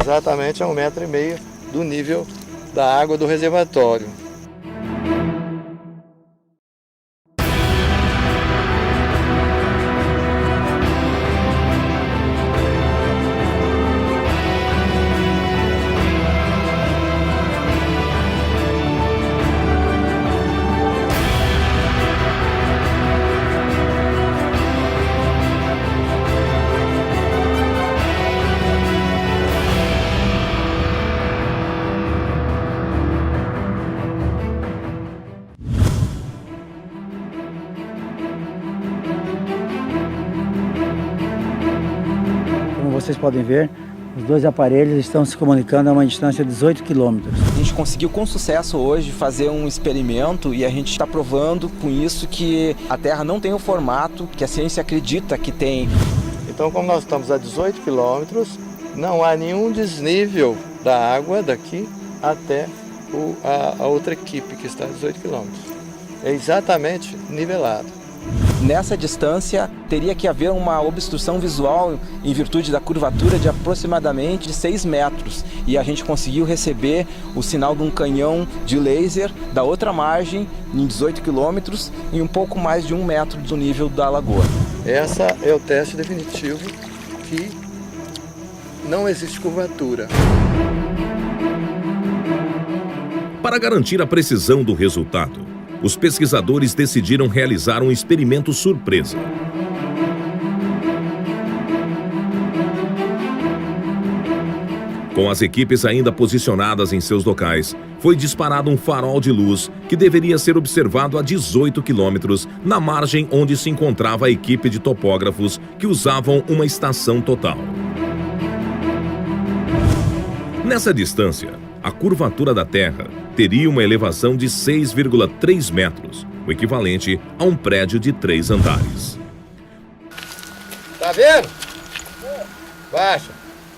exatamente a 1,5 metro do nível da água do reservatório. Vocês podem ver, os dois aparelhos estão se comunicando a uma distância de 18 quilômetros. A gente conseguiu com sucesso hoje fazer um experimento e a gente está provando com isso que a Terra não tem o formato que a ciência acredita que tem. Então, como nós estamos a 18 quilômetros, não há nenhum desnível da água daqui até a outra equipe que está a 18 quilômetros. É exatamente nivelado. Nessa distância, teria que haver uma obstrução visual em virtude da curvatura de aproximadamente 6 metros. E a gente conseguiu receber o sinal de um canhão de laser da outra margem, em 18 quilômetros, e um pouco mais de 1 metro do nível da lagoa. Esse é o teste definitivo que não existe curvatura. Para garantir a precisão do resultado, os pesquisadores decidiram realizar um experimento surpresa. Com as equipes ainda posicionadas em seus locais, foi disparado um farol de luz que deveria ser observado a 18 quilômetros na margem onde se encontrava a equipe de topógrafos que usavam uma estação total. Nessa distância, a curvatura da Terra teria uma elevação de 6,3 metros, o equivalente a um prédio de 3 andares. Tá vendo? Baixa.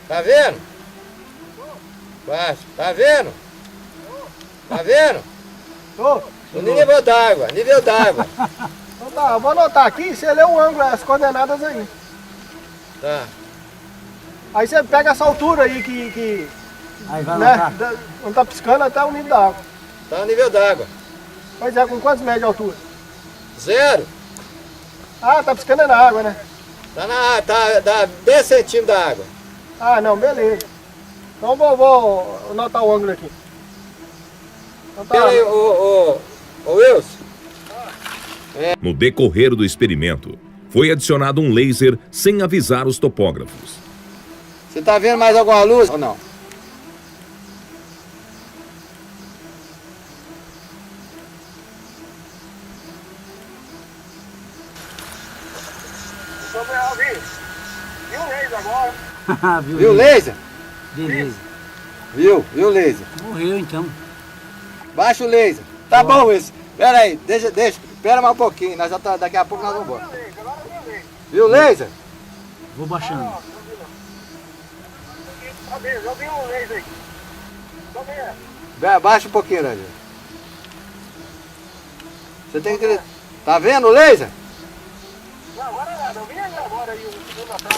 Tá vendo? Baixa. Tá vendo? Tá vendo? O nível d'água, nível d'água. Então tá, eu vou anotar aqui, você lê o ângulo, as coordenadas aí. Tá. Aí você pega essa altura aí que aí vai né, não tá piscando até o nível da água. Tá o nível d'água. Pois é, com quantos metros de altura? 0. Ah, tá piscando é na água, né? Tá na tá, dá 10 centímetros da água. Ah, não, beleza. Então vou anotar o ângulo aqui. Então tá. Pera aí, ô Wilson. No decorrer do experimento, foi adicionado um laser sem avisar os topógrafos. Você tá vendo mais alguma luz ou não? Viu o laser agora? Viu o laser? Beleza. Viu o laser. Morreu então. Baixa o laser. Tá bom, Wilson. Pera aí, deixa. Espera mais um pouquinho, nós já tá, daqui a pouco nós vamos embora. Viu o laser? Vou baixando. Eu vi o laser aí. Baixa um pouquinho, Rangel. Você tem que... Tá vendo o laser? Não, agora nada. Eu vi ele agora aí, um segundo atrás.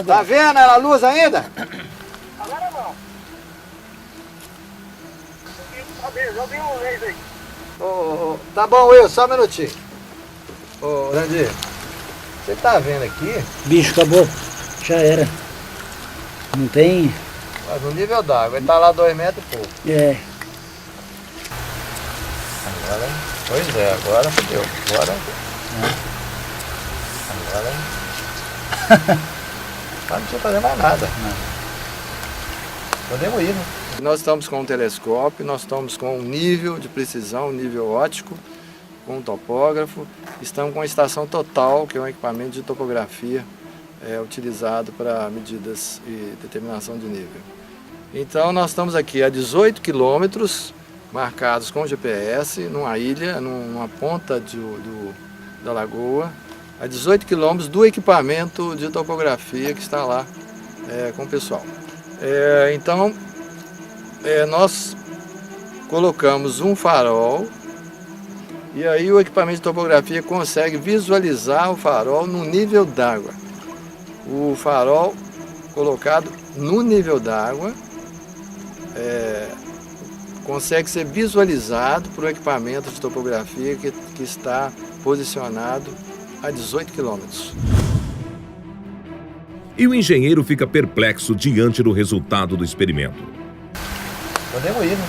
Tá vendo a luz ainda? Agora não. Eu vi o laser aí. Tá bom, Wilson, só um minutinho. Ô, Randir, você tá vendo aqui? Bicho, acabou. Já era. Não tem... Mas no nível d'água, ele tá lá 2 metros e pouco. É. Agora, pois é, agora fodeu. Agora não precisa fazer mais nada. Podemos ir, né? Nós estamos com um telescópio, nós estamos com um nível de precisão, um nível óptico, com um topógrafo. Estamos com a estação total, que é um equipamento de topografia utilizado para medidas e determinação de nível. Então nós estamos aqui a 18 quilômetros, marcados com GPS, numa ilha, numa ponta da lagoa, a 18 quilômetros do equipamento de topografia que está lá com o pessoal. Então, nós colocamos um farol e aí o equipamento de topografia consegue visualizar o farol no nível d'água. O farol colocado no nível d'água consegue ser visualizado por um equipamento de topografia que está posicionado a 18 quilômetros. E o engenheiro fica perplexo diante do resultado do experimento. Podemos ir, né?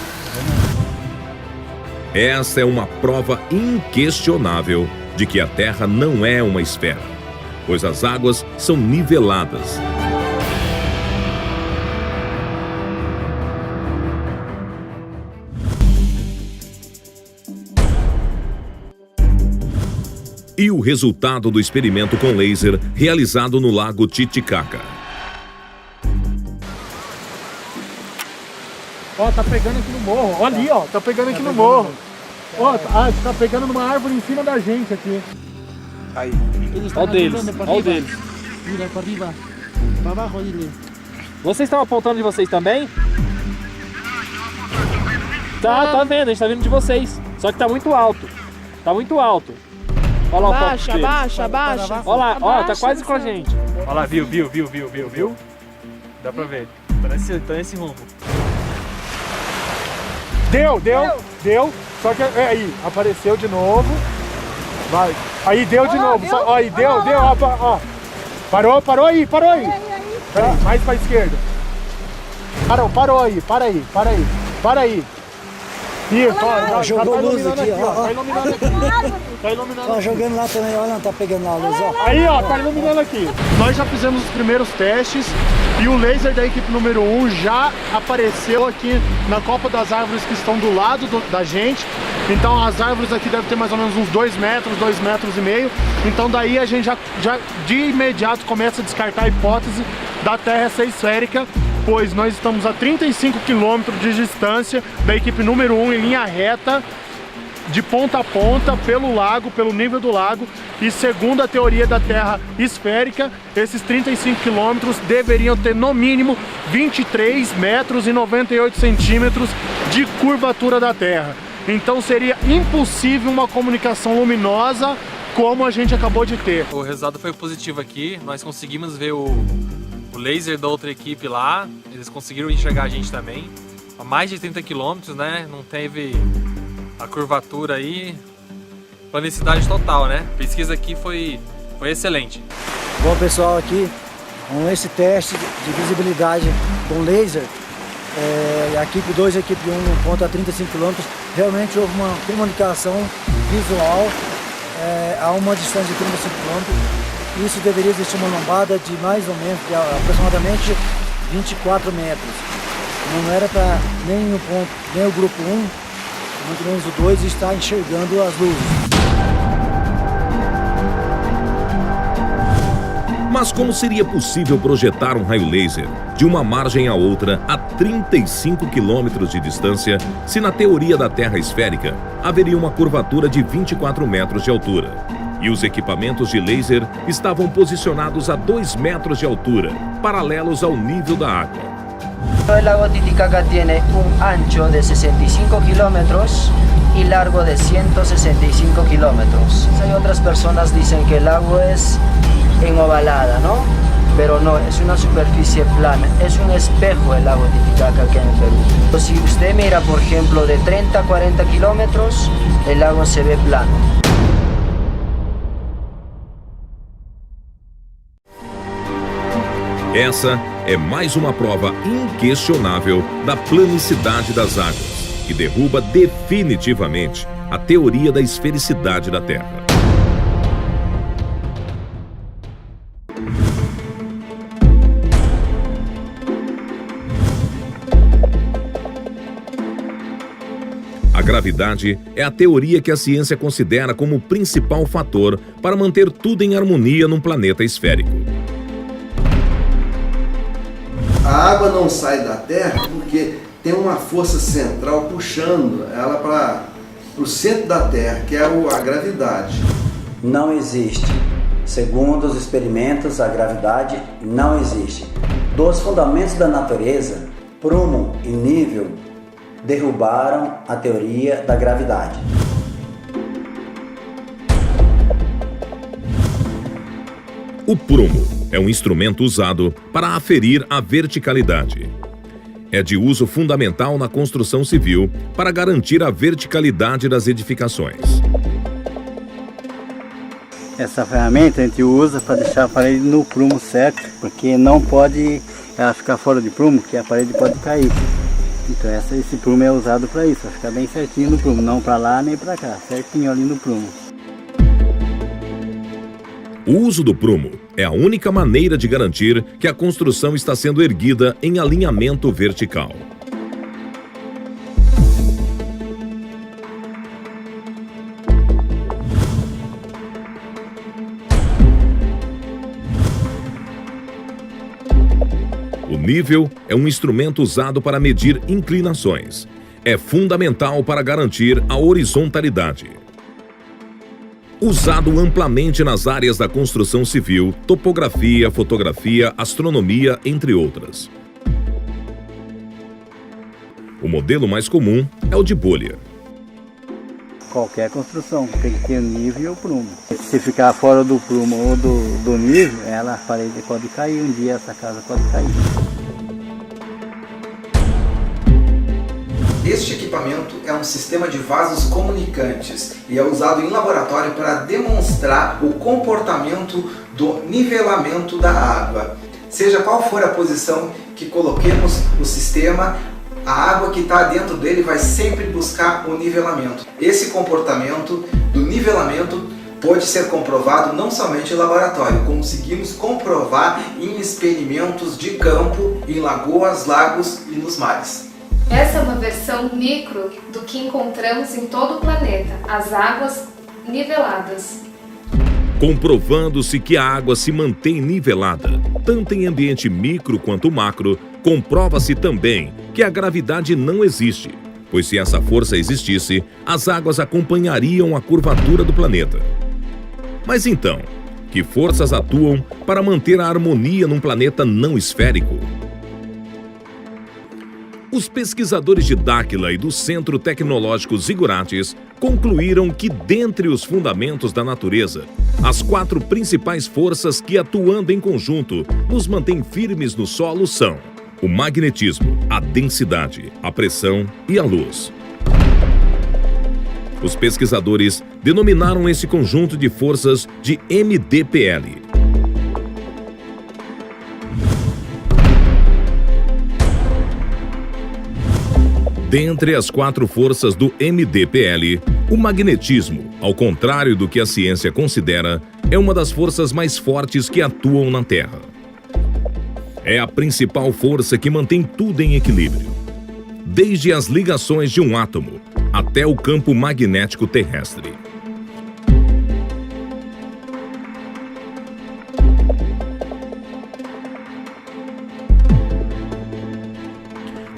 Essa é uma prova inquestionável de que a Terra não é uma esfera, pois as águas são niveladas. E o resultado do experimento com laser realizado no Lago Titicaca. Ó, tá pegando aqui no morro. Olha ali, ó, tá pegando aqui no morro. Ó, tá pegando numa árvore em cima da gente aqui. Aí. Olha o deles, olha o deles. Mira, para arriba. Para abajo, dile. Vocês estão apontando de vocês também? Tá vendo, a gente tá vendo de vocês. Só que tá muito alto. Tá muito alto. Olha lá o foco deles. Abaixa. Olha lá, ó, tá Abaixa, quase com a você. gente. Olha lá, viu? Dá pra ver. Tá nesse rumo. Deu. Só que aí, apareceu de novo. Vai. Aí deu de novo. Ó, aí deu, ó. Parou aí. Peraí, mais pra esquerda. Parou aí, para aí. Para aí. Isso, ó, jogou luz aqui, ó. Tá iluminando aqui. Tá iluminando aqui. Jogando lá também, olha, não tá pegando a luz, ó. Aí, ó, tá iluminando aqui. Nós já fizemos os primeiros testes e o laser da equipe número 1 já apareceu aqui na copa das árvores que estão do lado da gente. Então as árvores aqui devem ter mais ou menos uns 2 metros, 2,5 metros. Então daí a gente já de imediato começa a descartar a hipótese da Terra ser esférica, pois nós estamos a 35 quilômetros de distância da equipe número 1 em linha reta, de ponta a ponta, pelo lago, pelo nível do lago, e segundo a teoria da Terra esférica, esses 35 quilômetros deveriam ter no mínimo 23 metros e 98 centímetros de curvatura da Terra. Então seria impossível uma comunicação luminosa como a gente acabou de ter. O resultado foi positivo aqui, nós conseguimos ver o laser da outra equipe lá, eles conseguiram enxergar a gente também, a mais de 30 quilômetros, né, não teve a curvatura aí, planicidade total, né, a pesquisa aqui foi excelente. Bom pessoal, aqui com esse teste de visibilidade com laser, a equipe 2 e a equipe 1 ponto a 35 km, realmente houve uma comunicação visual a uma distância de 35 km. Isso deveria existir uma lombada de mais ou menos, de aproximadamente 24 metros. Não era para nem o grupo 1, muito menos o 2, estar enxergando as luzes. Mas como seria possível projetar um raio laser de uma margem à outra a 35 quilômetros de distância, se na teoria da Terra esférica haveria uma curvatura de 24 metros de altura? E os equipamentos de laser estavam posicionados a 2 metros de altura, paralelos ao nível da água. El lago Titicaca tiene un ancho de 65 kilómetros y largo de 165 kilómetros. Hay otras personas que dicen que el lago es en ovalada, ¿no? Pero no, es una superficie plana, es un espejo el lago Titicaca aquí en el Perú. Si usted mira, por ejemplo, de 30 a 40 kilómetros, el lago se ve plano. Essa é mais uma prova inquestionável da planicidade das águas, que derruba definitivamente a teoria da esfericidade da Terra. A gravidade é a teoria que a ciência considera como o principal fator para manter tudo em harmonia num planeta esférico. A água não sai da Terra porque tem uma força central puxando ela para o centro da Terra, que é a gravidade. Não existe. Segundo os experimentos, a gravidade não existe. Dos fundamentos da natureza, prumo e nível derrubaram a teoria da gravidade. O prumo é um instrumento usado para aferir a verticalidade. É de uso fundamental na construção civil para garantir a verticalidade das edificações. Essa ferramenta a gente usa para deixar a parede no prumo certo, porque não pode ela ficar fora de prumo, que a parede pode cair. Então esse prumo é usado para isso, para ficar bem certinho no prumo, não para lá nem para cá, certinho ali no prumo. O uso do prumo é a única maneira de garantir que a construção está sendo erguida em alinhamento vertical. O nível é um instrumento usado para medir inclinações. É fundamental para garantir a horizontalidade. Usado amplamente nas áreas da construção civil, topografia, fotografia, astronomia, entre outras. O modelo mais comum é o de bolha. Qualquer construção tem que ter nível e o prumo. Se ficar fora do prumo ou do nível, a parede pode cair, um dia essa casa pode cair. Este equipamento é um sistema de vasos comunicantes e é usado em laboratório para demonstrar o comportamento do nivelamento da água. Seja qual for a posição que coloquemos o sistema, A água que está dentro dele vai sempre buscar o nivelamento. Esse comportamento do nivelamento pode ser comprovado não somente em laboratório, conseguimos comprovar em experimentos de campo, em lagoas, lagos e nos mares. Essa é uma versão micro do que encontramos em todo o planeta, as águas niveladas. Comprovando-se que a água se mantém nivelada, tanto em ambiente micro quanto macro, comprova-se também que a gravidade não existe, pois se essa força existisse, as águas acompanhariam a curvatura do planeta. Mas então, que forças atuam para manter a harmonia num planeta não esférico? Os pesquisadores de Dáquila e do Centro Tecnológico Zigurates concluíram que, dentre os fundamentos da natureza, as 4 principais forças que, atuando em conjunto, nos mantêm firmes no solo são o magnetismo, a densidade, a pressão e a luz. Os pesquisadores denominaram esse conjunto de forças de MDPL. Dentre as 4 forças do MDPL, o magnetismo, ao contrário do que a ciência considera, é uma das forças mais fortes que atuam na Terra. É a principal força que mantém tudo em equilíbrio, desde as ligações de um átomo até o campo magnético terrestre.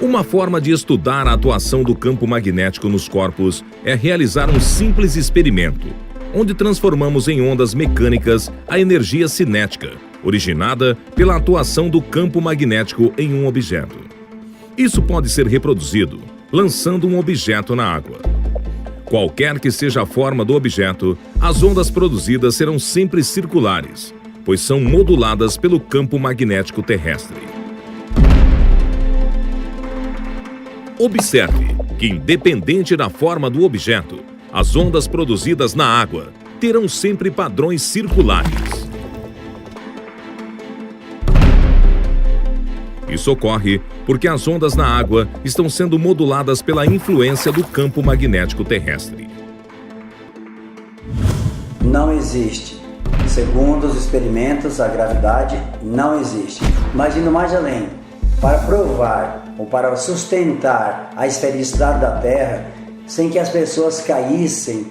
Uma forma de estudar a atuação do campo magnético nos corpos é realizar um simples experimento, onde transformamos em ondas mecânicas a energia cinética, originada pela atuação do campo magnético em um objeto. Isso pode ser reproduzido lançando um objeto na água. Qualquer que seja a forma do objeto, as ondas produzidas serão sempre circulares, pois são moduladas pelo campo magnético terrestre. Observe que, independente da forma do objeto, as ondas produzidas na água terão sempre padrões circulares. Isso ocorre porque as ondas na água estão sendo moduladas pela influência do campo magnético terrestre. Não existe. Segundo os experimentos, a gravidade não existe. Mas indo mais além, para provar ou para sustentar a esfericidade da Terra, sem que as pessoas caíssem,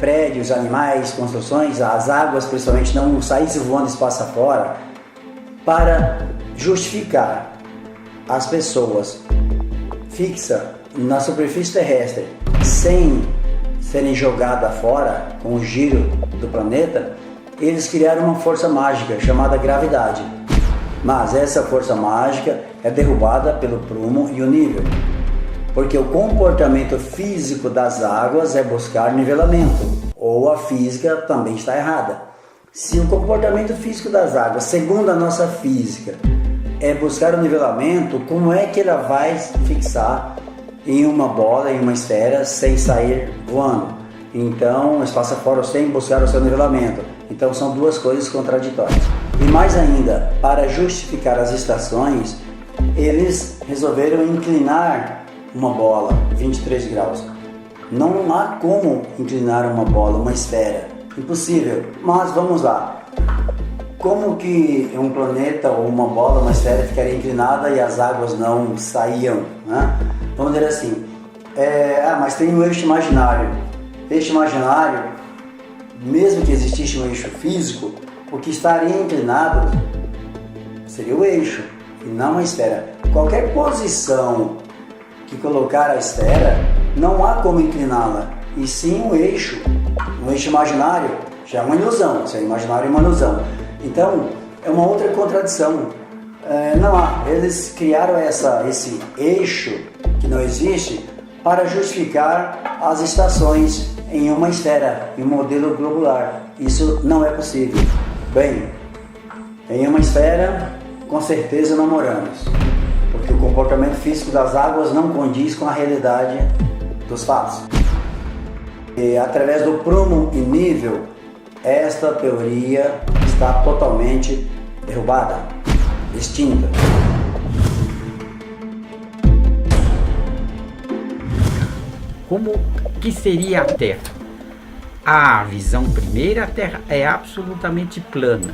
prédios, animais, construções, as águas principalmente não saíssem voando espaço afora, para justificar as pessoas fixas na superfície terrestre sem serem jogadas fora com o giro do planeta, eles criaram uma força mágica chamada gravidade. Mas essa força mágica é derrubada pelo prumo e o nível, porque o comportamento físico das águas é buscar nivelamento, ou a física também está errada. Se o comportamento físico das águas, segundo a nossa física, é buscar o nivelamento, como é que ela vai fixar em uma bola, em uma esfera, sem sair voando? Então, espaço afora sem buscar o seu nivelamento. Então, são duas coisas contraditórias. E mais ainda, para justificar as estações, eles resolveram inclinar uma bola 23 graus. Não há como inclinar uma bola, uma esfera. Impossível. Mas vamos lá. Como que um planeta ou uma bola, uma esfera ficaria inclinada e as águas não saíam, né? Vamos dizer assim, mas tem um eixo imaginário. Eixo imaginário, mesmo que existisse um eixo físico, o que estaria inclinado seria o eixo e não a esfera. Qualquer posição que colocar a esfera, não há como incliná-la, e sim um eixo imaginário, já é uma ilusão, se é imaginário é uma ilusão. Então, é uma outra contradição. Não há. Eles criaram esse eixo que não existe para justificar as estações em uma esfera, em um modelo globular. Isso não é possível. Bem, em uma esfera, com certeza não moramos, porque o comportamento físico das águas não condiz com a realidade dos fatos. E através do prumo e nível, esta teoria está totalmente derrubada, extinta. Como que seria a Terra? A visão primeira, a Terra é absolutamente plana.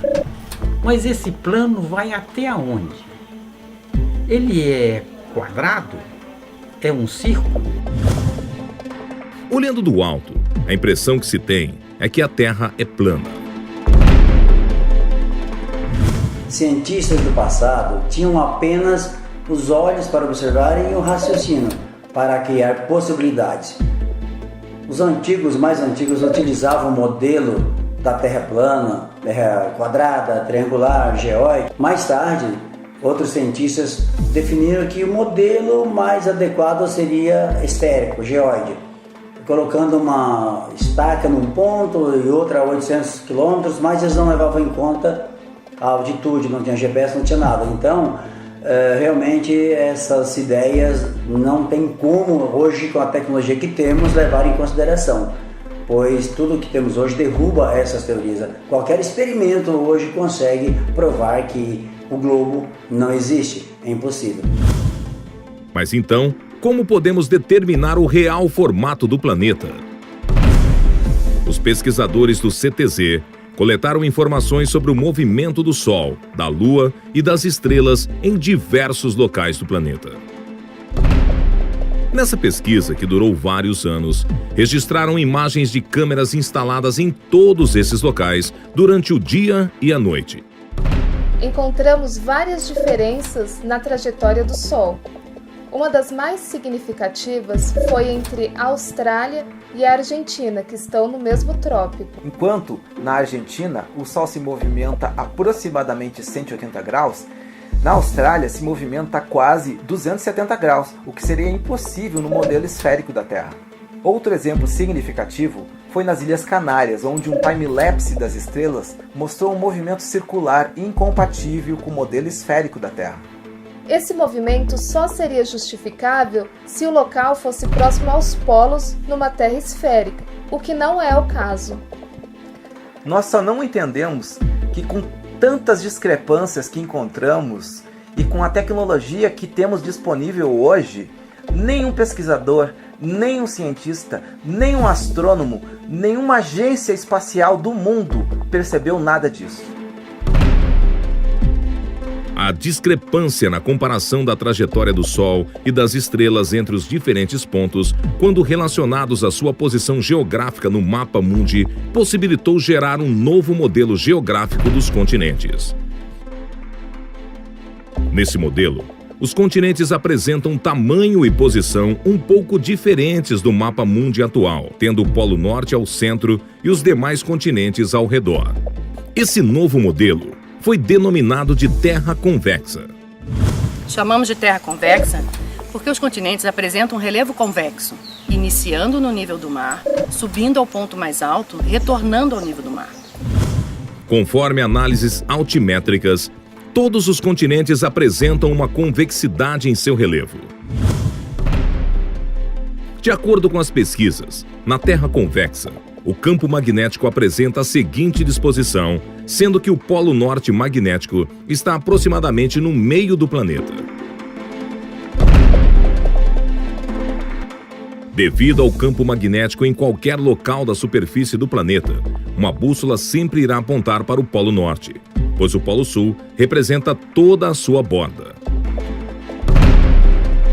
Mas esse plano vai até onde? Ele é quadrado? É um círculo? Olhando do alto, a impressão que se tem é que a Terra é plana. Cientistas do passado tinham apenas os olhos para observarem e o raciocínio para criar possibilidades. Os mais antigos utilizavam o modelo da Terra plana, Terra quadrada, triangular, geóide. Mais tarde, outros cientistas definiram que o modelo mais adequado seria esférico, geóide, colocando uma estaca num ponto e outra a 800 km, mas eles não levavam em conta a altitude, não tinha GPS, não tinha nada. Então, realmente essas ideias não tem como hoje, com a tecnologia que temos, levar em consideração, pois tudo que temos hoje derruba essas teorias. Qualquer experimento hoje consegue provar que o globo não existe, é impossível. Mas então, como podemos determinar o real formato do planeta? Os pesquisadores do CTZ coletaram informações sobre o movimento do Sol, da Lua e das estrelas em diversos locais do planeta. Nessa pesquisa, que durou vários anos, registraram imagens de câmeras instaladas em todos esses locais durante o dia e a noite. Encontramos várias diferenças na trajetória do Sol. Uma das mais significativas foi entre a Austrália e a Argentina, que estão no mesmo trópico. Enquanto na Argentina o Sol se movimenta aproximadamente 180 graus, na Austrália se movimenta quase 270 graus, o que seria impossível no modelo esférico da Terra. Outro exemplo significativo foi nas Ilhas Canárias, onde um time-lapse das estrelas mostrou um movimento circular incompatível com o modelo esférico da Terra. Esse movimento só seria justificável se o local fosse próximo aos polos numa Terra esférica, o que não é o caso. Nós só não entendemos que com tantas discrepâncias que encontramos e com a tecnologia que temos disponível hoje, nenhum pesquisador, nenhum cientista, nenhum astrônomo, nenhuma agência espacial do mundo percebeu nada disso. A discrepância na comparação da trajetória do Sol e das estrelas entre os diferentes pontos, quando relacionados à sua posição geográfica no mapa mundi, possibilitou gerar um novo modelo geográfico dos continentes. Nesse modelo, os continentes apresentam tamanho e posição um pouco diferentes do mapa mundi atual, tendo o Polo Norte ao centro e os demais continentes ao redor. Esse novo modelo foi denominado de Terra convexa. Chamamos de Terra convexa porque os continentes apresentam um relevo convexo, iniciando no nível do mar, subindo ao ponto mais alto, retornando ao nível do mar. Conforme análises altimétricas, todos os continentes apresentam uma convexidade em seu relevo. De acordo com as pesquisas, na Terra convexa, o campo magnético apresenta a seguinte disposição, sendo que o Polo Norte magnético está aproximadamente no meio do planeta. Devido ao campo magnético em qualquer local da superfície do planeta, uma bússola sempre irá apontar para o Polo Norte, pois o Polo Sul representa toda a sua borda.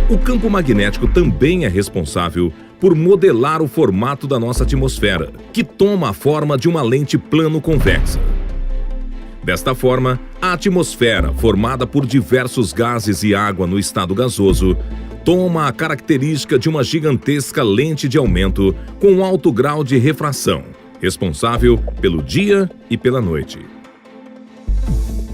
O campo magnético também é responsável por modelar o formato da nossa atmosfera, que toma a forma de uma lente plano-convexa. Desta forma, a atmosfera, formada por diversos gases e água no estado gasoso, toma a característica de uma gigantesca lente de aumento com alto grau de refração, responsável pelo dia e pela noite.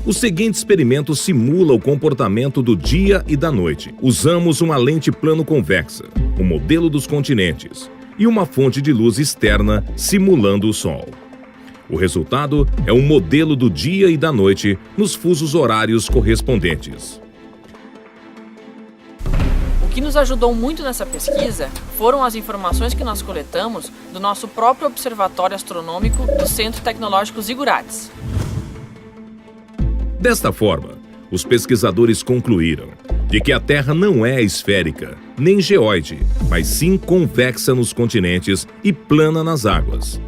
O seguinte experimento simula o comportamento do dia e da noite. Usamos uma lente plano-convexa, o modelo dos continentes, e uma fonte de luz externa simulando o Sol. O resultado é um modelo do dia e da noite nos fusos horários correspondentes. O que nos ajudou muito nessa pesquisa foram as informações que nós coletamos do nosso próprio Observatório Astronômico do Centro Tecnológico Zigurates. Desta forma, os pesquisadores concluíram de que a Terra não é esférica, nem geóide, mas sim convexa nos continentes e plana nas águas.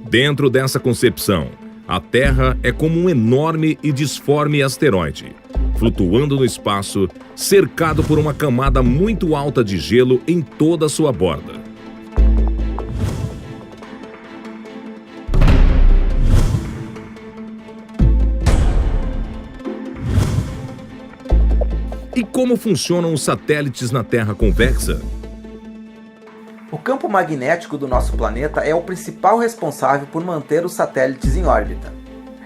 Dentro dessa concepção, a Terra é como um enorme e disforme asteroide, flutuando no espaço, cercado por uma camada muito alta de gelo em toda a sua borda. E como funcionam os satélites na Terra convexa? O campo magnético do nosso planeta é o principal responsável por manter os satélites em órbita.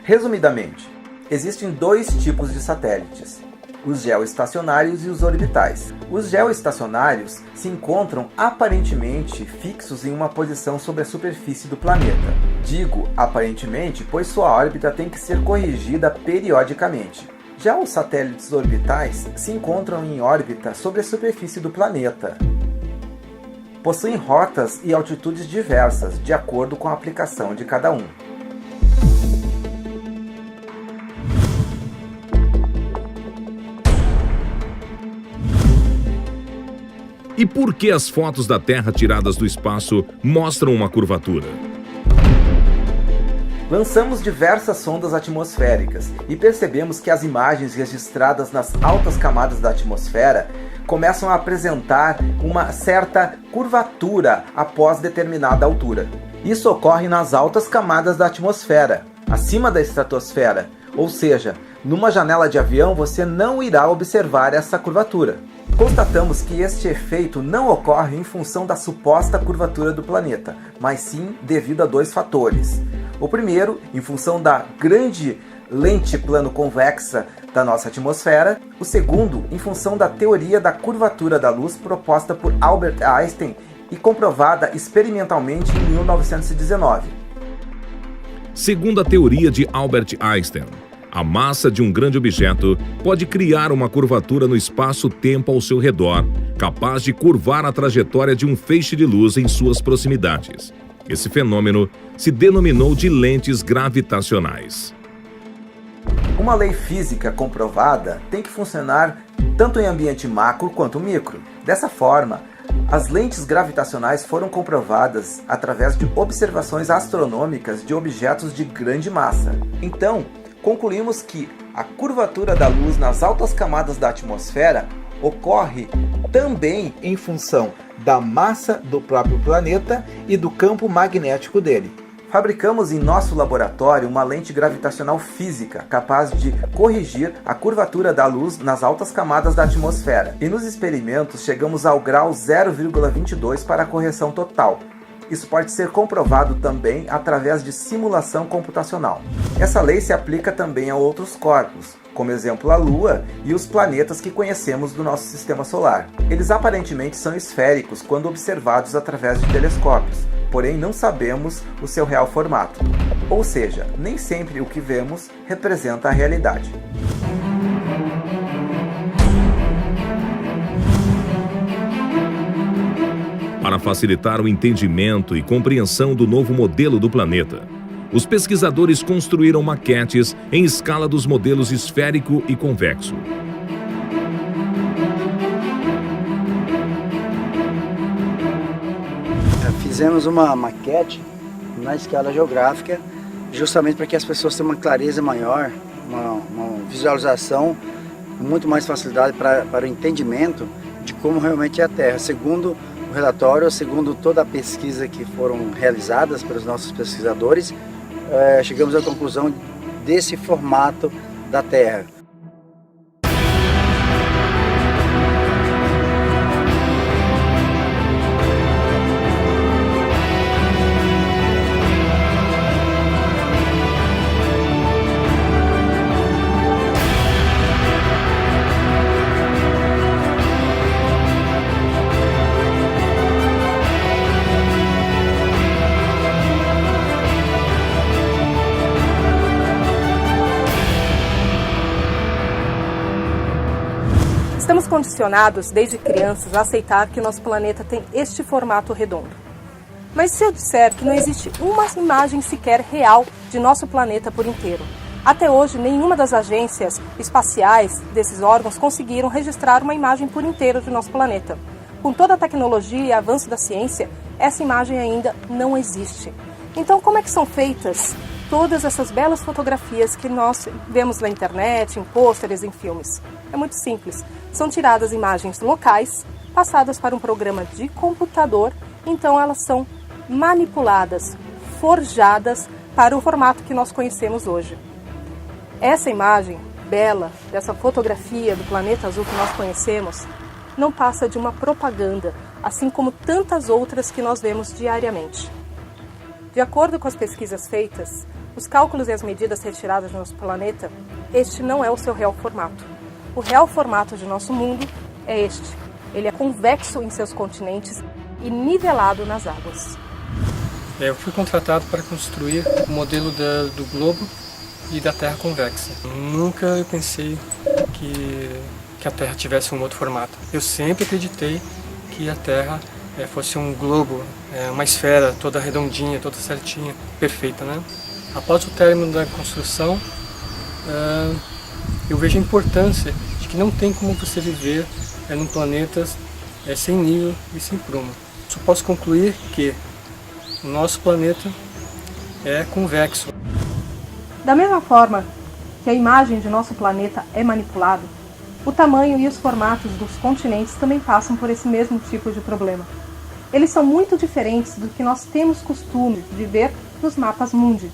Resumidamente, existem dois tipos de satélites: os geoestacionários e os orbitais. Os geoestacionários se encontram aparentemente fixos em uma posição sobre a superfície do planeta. Digo aparentemente, pois sua órbita tem que ser corrigida periodicamente. Já os satélites orbitais se encontram em órbita sobre a superfície do planeta. Possuem rotas e altitudes diversas, de acordo com a aplicação de cada um. E por que as fotos da Terra tiradas do espaço mostram uma curvatura? Lançamos diversas sondas atmosféricas e percebemos que as imagens registradas nas altas camadas da atmosfera começam a apresentar uma certa curvatura após determinada altura. Isso ocorre nas altas camadas da atmosfera, acima da estratosfera, ou seja, numa janela de avião você não irá observar essa curvatura. Constatamos que este efeito não ocorre em função da suposta curvatura do planeta, mas sim devido a dois fatores. O primeiro, em função da grande lente plano-convexa da nossa atmosfera. O segundo, em função da teoria da curvatura da luz proposta por Albert Einstein e comprovada experimentalmente em 1919. Segundo a teoria de Albert Einstein, a massa de um grande objeto pode criar uma curvatura no espaço-tempo ao seu redor, capaz de curvar a trajetória de um feixe de luz em suas proximidades. Esse fenômeno se denominou de lentes gravitacionais. Uma lei física comprovada tem que funcionar tanto em ambiente macro quanto micro. Dessa forma, as lentes gravitacionais foram comprovadas através de observações astronômicas de objetos de grande massa. Então, concluímos que a curvatura da luz nas altas camadas da atmosfera ocorre também em função da massa do próprio planeta e do campo magnético dele. Fabricamos em nosso laboratório uma lente gravitacional física capaz de corrigir a curvatura da luz nas altas camadas da atmosfera. E nos experimentos chegamos ao grau 0,22 para a correção total. Isso pode ser comprovado também através de simulação computacional. Essa lei se aplica também a outros corpos, como exemplo a Lua e os planetas que conhecemos do nosso sistema solar. Eles aparentemente são esféricos quando observados através de telescópios, porém não sabemos o seu real formato. Ou seja, nem sempre o que vemos representa a realidade. Para facilitar o entendimento e compreensão do novo modelo do planeta, os pesquisadores construíram maquetes em escala dos modelos esférico e convexo. Fizemos uma maquete na escala geográfica, justamente para que as pessoas tenham uma clareza maior, uma visualização com muito mais facilidade para o entendimento de como realmente é a Terra. Segundo o relatório, segundo toda a pesquisa que foram realizadas pelos nossos pesquisadores, chegamos à conclusão desse formato da Terra. Estamos condicionados desde crianças a aceitar que nosso planeta tem este formato redondo. Mas se eu disser que não existe uma imagem sequer real de nosso planeta por inteiro, Até hoje, nenhuma das agências espaciais desses órgãos conseguiram registrar uma imagem por inteiro do nosso planeta. Com toda a tecnologia e avanço da ciência, essa imagem ainda não existe. Então, como é que são feitas todas essas belas fotografias que nós vemos na internet, em pôsteres, em filmes? É muito simples. São tiradas imagens locais, passadas para um programa de computador, então elas são manipuladas, forjadas para o formato que nós conhecemos hoje. Essa imagem bela, dessa fotografia do planeta azul que nós conhecemos, não passa de uma propaganda, assim como tantas outras que nós vemos diariamente. De acordo com as pesquisas feitas, os cálculos e as medidas retiradas do nosso planeta, este não é o seu real formato. O real formato de nosso mundo é este. Ele é convexo em seus continentes e nivelado nas águas. Eu fui contratado para construir o modelo do globo e da Terra convexa. Nunca pensei que a Terra tivesse um outro formato. Eu sempre acreditei que a Terra fosse um globo, uma esfera toda redondinha, toda certinha, perfeita, né? Após o término da construção, eu vejo a importância de que não tem como você viver num planeta sem nível e sem prumo. Só posso concluir que o nosso planeta é convexo. Da mesma forma que a imagem de nosso planeta é manipulada, o tamanho e os formatos dos continentes também passam por esse mesmo tipo de problema. Eles são muito diferentes do que nós temos costume de ver nos mapas mundi.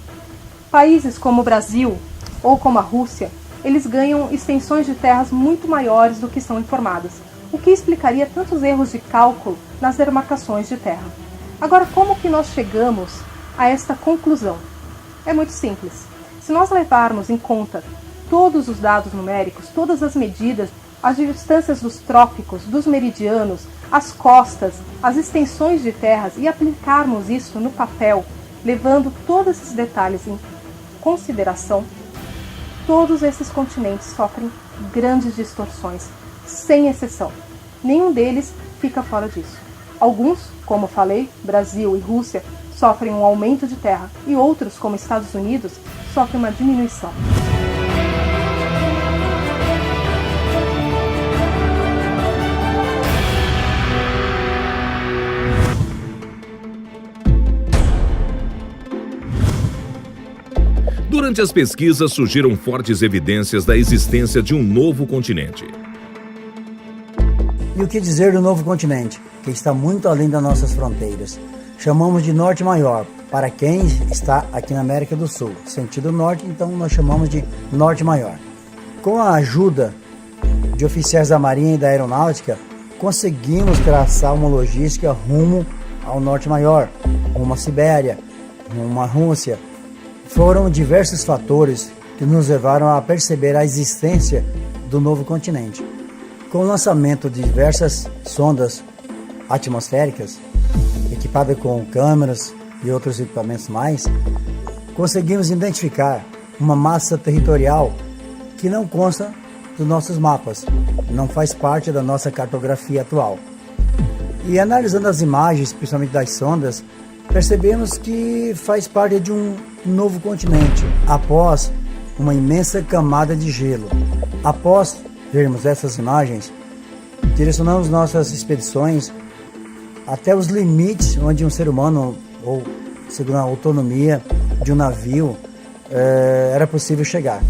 Países como o Brasil ou como a Rússia, eles ganham extensões de terras muito maiores do que são informadas, o que explicaria tantos erros de cálculo nas demarcações de terra. Agora, como que nós chegamos a esta conclusão? É muito simples. Se nós levarmos em conta todos os dados numéricos, todas as medidas, as distâncias dos trópicos, dos meridianos, as costas, as extensões de terras e aplicarmos isso no papel, levando todos esses detalhes em consideração, todos esses continentes sofrem grandes distorções, sem exceção. Nenhum deles fica fora disso. Alguns, como falei, Brasil e Rússia, sofrem um aumento de terra e outros, como Estados Unidos, sofrem uma diminuição. Durante as pesquisas surgiram fortes evidências da existência de um novo continente. E o que dizer do novo continente, que está muito além das nossas fronteiras? Chamamos de Norte Maior, para quem está aqui na América do Sul. Sentido norte, então nós chamamos de Norte Maior. Com a ajuda de oficiais da Marinha e da Aeronáutica, conseguimos traçar uma logística rumo ao Norte Maior, rumo à Sibéria, rumo à Rússia. Foram diversos fatores que nos levaram a perceber a existência do novo continente. Com o lançamento de diversas sondas atmosféricas, equipadas com câmeras e outros equipamentos mais, conseguimos identificar uma massa territorial que não consta dos nossos mapas, não faz parte da nossa cartografia atual. E analisando as imagens, principalmente das sondas, percebemos que faz parte de um novo continente, após uma imensa camada de gelo. Após vermos essas imagens, direcionamos nossas expedições até os limites onde um ser humano, ou segundo a autonomia de um navio, era possível chegar.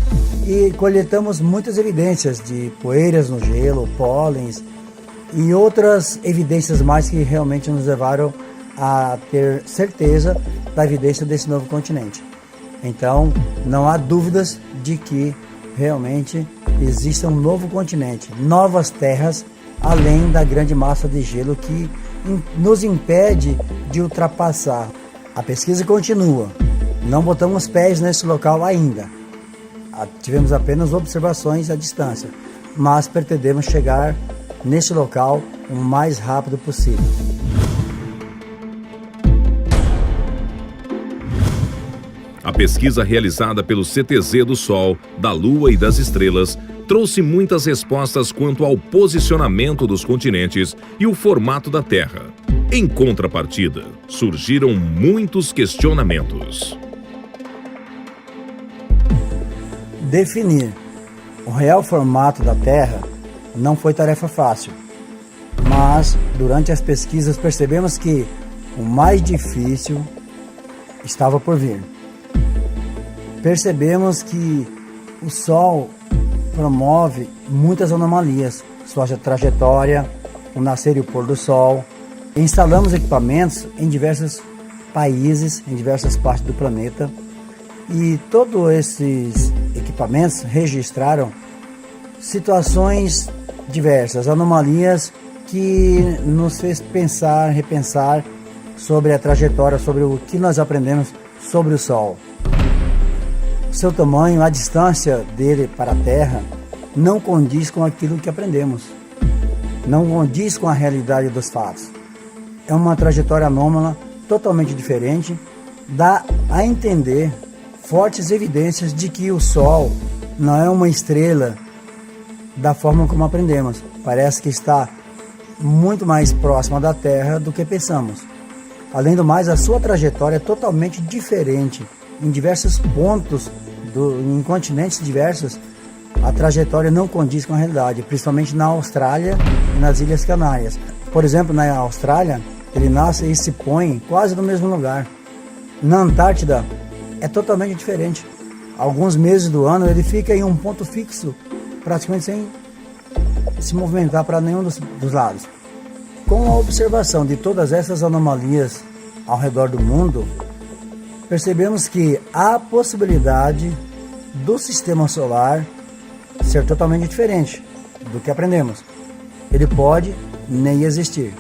E coletamos muitas evidências de poeiras no gelo, pólens e outras evidências mais que realmente nos levaram a ter certeza da evidência desse novo continente. Então, não há dúvidas de que realmente existe um novo continente, novas terras, além da grande massa de gelo que nos impede de ultrapassar. A pesquisa continua, não botamos pés nesse local ainda. Tivemos apenas observações à distância, mas pretendemos chegar nesse local o mais rápido possível. A pesquisa realizada pelo CTZ do Sol, da Lua e das Estrelas trouxe muitas respostas quanto ao posicionamento dos continentes e o formato da Terra. Em contrapartida, surgiram muitos questionamentos. Definir o real formato da Terra não foi tarefa fácil, mas durante as pesquisas percebemos que o mais difícil estava por vir. Percebemos que o Sol promove muitas anomalias, sua trajetória, o nascer e o pôr do Sol. Instalamos equipamentos em diversos países, em diversas partes do planeta, e todos esses equipamentos registraram situações diversas, anomalias que nos fez pensar, repensar sobre a trajetória, sobre o que nós aprendemos sobre o Sol. O seu tamanho, a distância dele para a Terra, não condiz com aquilo que aprendemos, não condiz com a realidade dos fatos. É uma trajetória anômala, totalmente diferente, dá a entender fortes evidências de que o Sol não é uma estrela da forma como aprendemos. Parece que está muito mais próxima da Terra do que pensamos. Além do mais, a sua trajetória é totalmente diferente. Em diversos pontos, em continentes diversos, a trajetória não condiz com a realidade, principalmente na Austrália e nas Ilhas Canárias. Por exemplo, na Austrália, ele nasce e se põe quase no mesmo lugar. Na Antártida, é totalmente diferente. Alguns meses do ano ele fica em um ponto fixo, praticamente sem se movimentar para nenhum dos lados. Com a observação de todas essas anomalias ao redor do mundo, percebemos que há a possibilidade do sistema solar ser totalmente diferente do que aprendemos. Ele pode nem existir.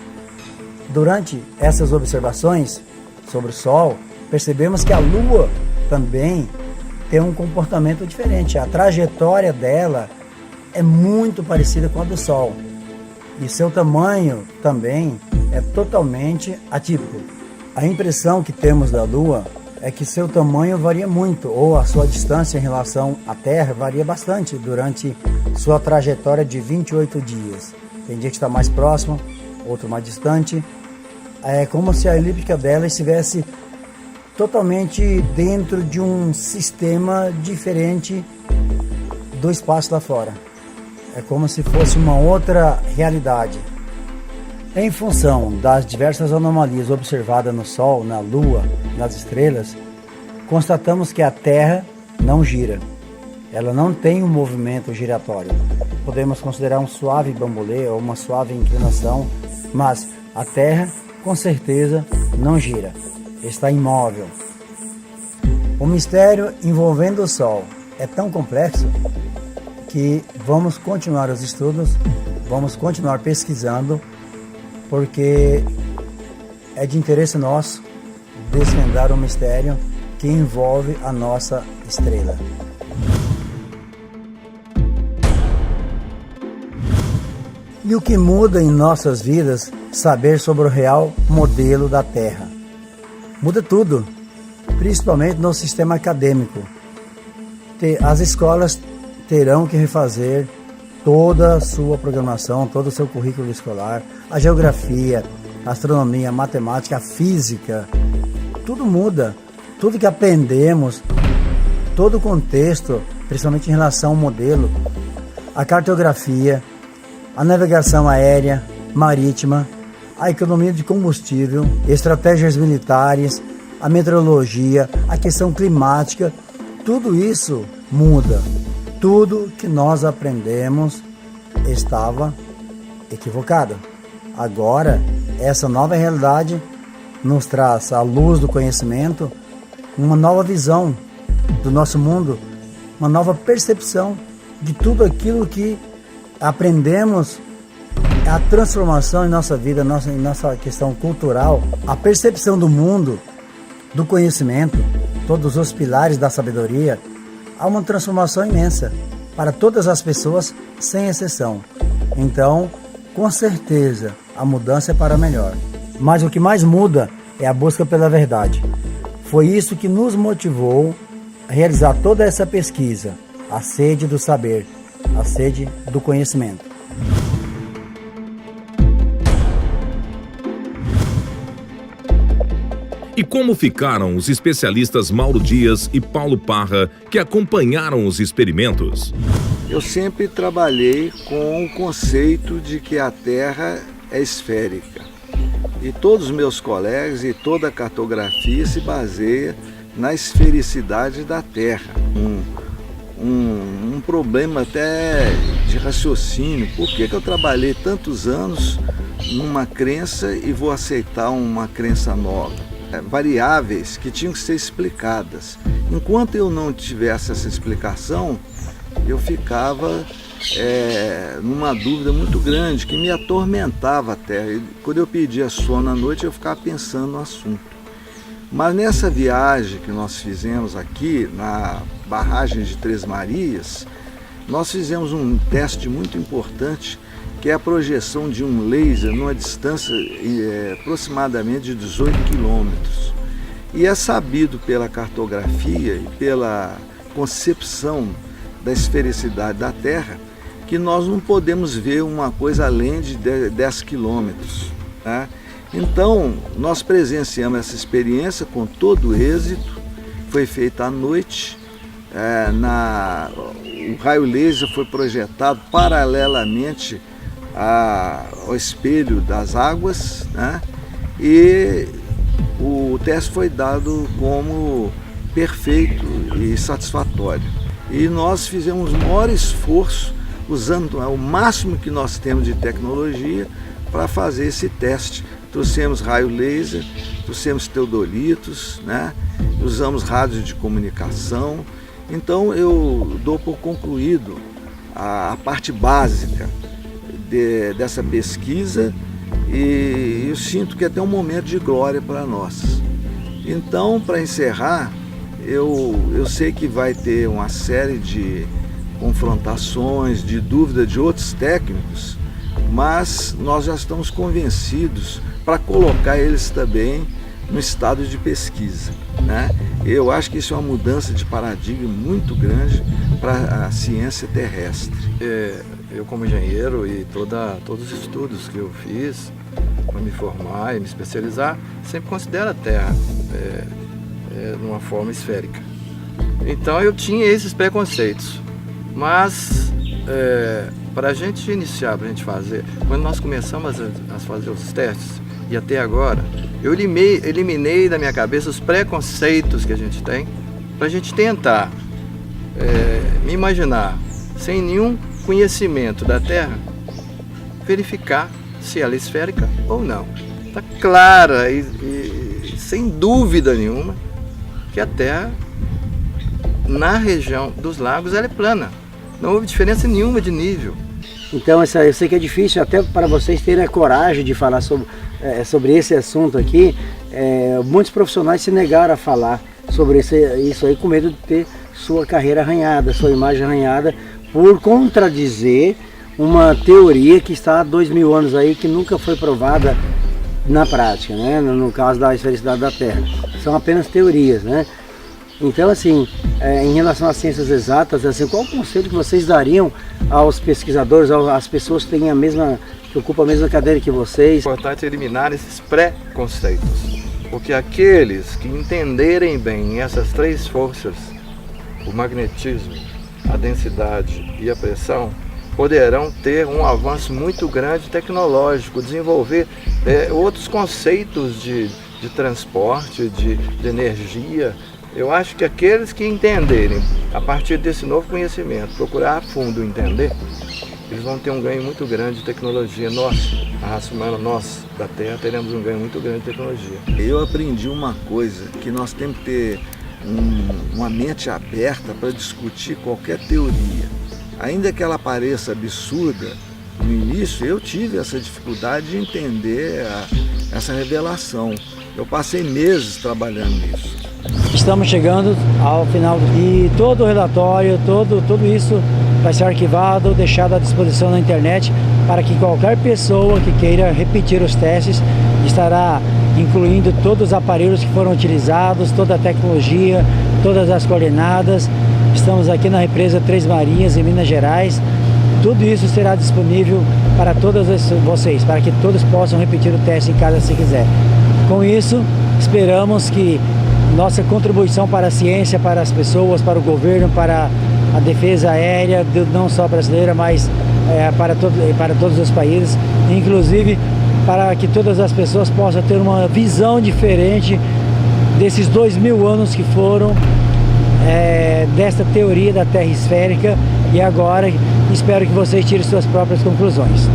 Durante essas observações sobre o Sol, percebemos que a Lua também tem um comportamento diferente. A trajetória dela é muito parecida com a do Sol. E seu tamanho também é totalmente atípico. A impressão que temos da Lua é que seu tamanho varia muito, ou a sua distância em relação à Terra varia bastante durante sua trajetória de 28 dias. Tem dia que está mais próximo, outro mais distante. É como se a elíptica dela estivesse totalmente dentro de um sistema diferente do espaço lá fora. É como se fosse uma outra realidade. Em função das diversas anomalias observadas no Sol, na Lua, nas estrelas, constatamos que a Terra não gira. Ela não tem um movimento giratório. Podemos considerar um suave bambolê ou uma suave inclinação, mas a Terra, com certeza, não gira. Está imóvel. O mistério envolvendo o Sol é tão complexo que vamos continuar os estudos, vamos continuar pesquisando, porque é de interesse nosso desvendar o mistério que envolve a nossa estrela. E o que muda em nossas vidas saber sobre o real modelo da Terra? Muda tudo, principalmente no sistema acadêmico. As escolas terão que refazer toda a sua programação, todo o seu currículo escolar, a geografia, a astronomia, a matemática, a física, tudo muda. Tudo que aprendemos, todo o contexto, principalmente em relação ao modelo, a cartografia, a navegação aérea, marítima, a economia de combustível, estratégias militares, a meteorologia, a questão climática, tudo isso muda. Tudo que nós aprendemos estava equivocado. Agora, essa nova realidade nos traz à luz do conhecimento uma nova visão do nosso mundo, uma nova percepção de tudo aquilo que aprendemos, a transformação em nossa vida, em nossa questão cultural, a percepção do mundo, do conhecimento, todos os pilares da sabedoria. Há uma transformação imensa para todas as pessoas, sem exceção. Então, com certeza, a mudança é para melhor. Mas o que mais muda é a busca pela verdade. Foi isso que nos motivou a realizar toda essa pesquisa, a sede do saber, a sede do conhecimento. E como ficaram os especialistas Mauro Dias e Paulo Parra que acompanharam os experimentos? Eu sempre trabalhei com o conceito de que a Terra é esférica. E todos os meus colegas e toda a cartografia se baseia na esfericidade da Terra. Um problema até de raciocínio. Por que eu trabalhei tantos anos numa crença e vou aceitar uma crença nova? Variáveis que tinham que ser explicadas. Enquanto eu não tivesse essa explicação, eu ficava numa dúvida muito grande que me atormentava até. E quando eu pedia sono à noite, eu ficava pensando no assunto. Mas nessa viagem que nós fizemos aqui na barragem de Três Marias, nós fizemos um teste muito importante, que é a projeção de um laser numa distância aproximadamente de 18 quilômetros. E é sabido pela cartografia e pela concepção da esfericidade da Terra que nós não podemos ver uma coisa além de 10 quilômetros. Tá? Então, nós presenciamos essa experiência com todo êxito. Foi feita à noite, o raio laser foi projetado paralelamente ao espelho das águas, né? E o teste foi dado como perfeito e satisfatório. E nós fizemos o maior esforço, usando o máximo que nós temos de tecnologia para fazer esse teste. Trouxemos raio laser, trouxemos teodolitos, né? Usamos rádio de comunicação. Então eu dou por concluído a parte básica dessa pesquisa e eu sinto que é até um momento de glória para nós. Então, para encerrar, eu sei que vai ter uma série de confrontações, de dúvida de outros técnicos, mas nós já estamos convencidos para colocar eles também no estado de pesquisa, né? Eu acho que isso é uma mudança de paradigma muito grande para a ciência terrestre. Eu como engenheiro e todos os estudos que eu fiz para me formar e me especializar, sempre considero a Terra de uma forma esférica. Então eu tinha esses preconceitos, mas para a gente iniciar, para a gente fazer, quando nós começamos a fazer os testes e até agora, eu eliminei da minha cabeça os preconceitos que a gente tem, para a gente tentar me imaginar sem nenhum conhecimento da Terra, verificar se ela é esférica ou não. Está clara e sem dúvida nenhuma que a Terra, na região dos lagos, ela é plana. Não houve diferença nenhuma de nível. Então eu sei que é difícil até para vocês terem a coragem de falar sobre esse assunto aqui. Muitos profissionais se negaram a falar sobre isso aí com medo de ter sua carreira arranhada, sua imagem arranhada, por contradizer uma teoria que está há 2000 anos aí, que nunca foi provada na prática, né? No caso da esfericidade da Terra. São apenas teorias, né? Então, assim, em relação às ciências exatas, assim, qual o conselho que vocês dariam aos pesquisadores, às pessoas que ocupam a mesma cadeira que vocês? É importante eliminar esses preconceitos, porque aqueles que entenderem bem essas três forças, o magnetismo, a densidade e a pressão, poderão ter um avanço muito grande tecnológico, desenvolver outros conceitos de transporte, de energia. Eu acho que aqueles que entenderem, a partir desse novo conhecimento, procurar a fundo entender, eles vão ter um ganho muito grande de tecnologia. Nós, a raça humana, nós da Terra, teremos um ganho muito grande de tecnologia. Eu aprendi uma coisa, que nós temos que ter uma mente aberta para discutir qualquer teoria. Ainda que ela pareça absurda, no início eu tive essa dificuldade de entender essa revelação. Eu passei meses trabalhando nisso. Estamos chegando ao final e todo o relatório, tudo isso vai ser arquivado, deixado à disposição na internet para que qualquer pessoa que queira repetir os testes estará incluindo todos os aparelhos que foram utilizados, toda a tecnologia, todas as coordenadas. Estamos aqui na represa Três Marias, em Minas Gerais. Tudo isso será disponível para todos vocês, para que todos possam repetir o teste em casa se quiser. Com isso, esperamos que nossa contribuição para a ciência, para as pessoas, para o governo, para a defesa aérea, não só brasileira, mas para todos os países, inclusive para que todas as pessoas possam ter uma visão diferente desses 2000 anos que foram desta teoria da Terra esférica, e agora espero que vocês tirem suas próprias conclusões.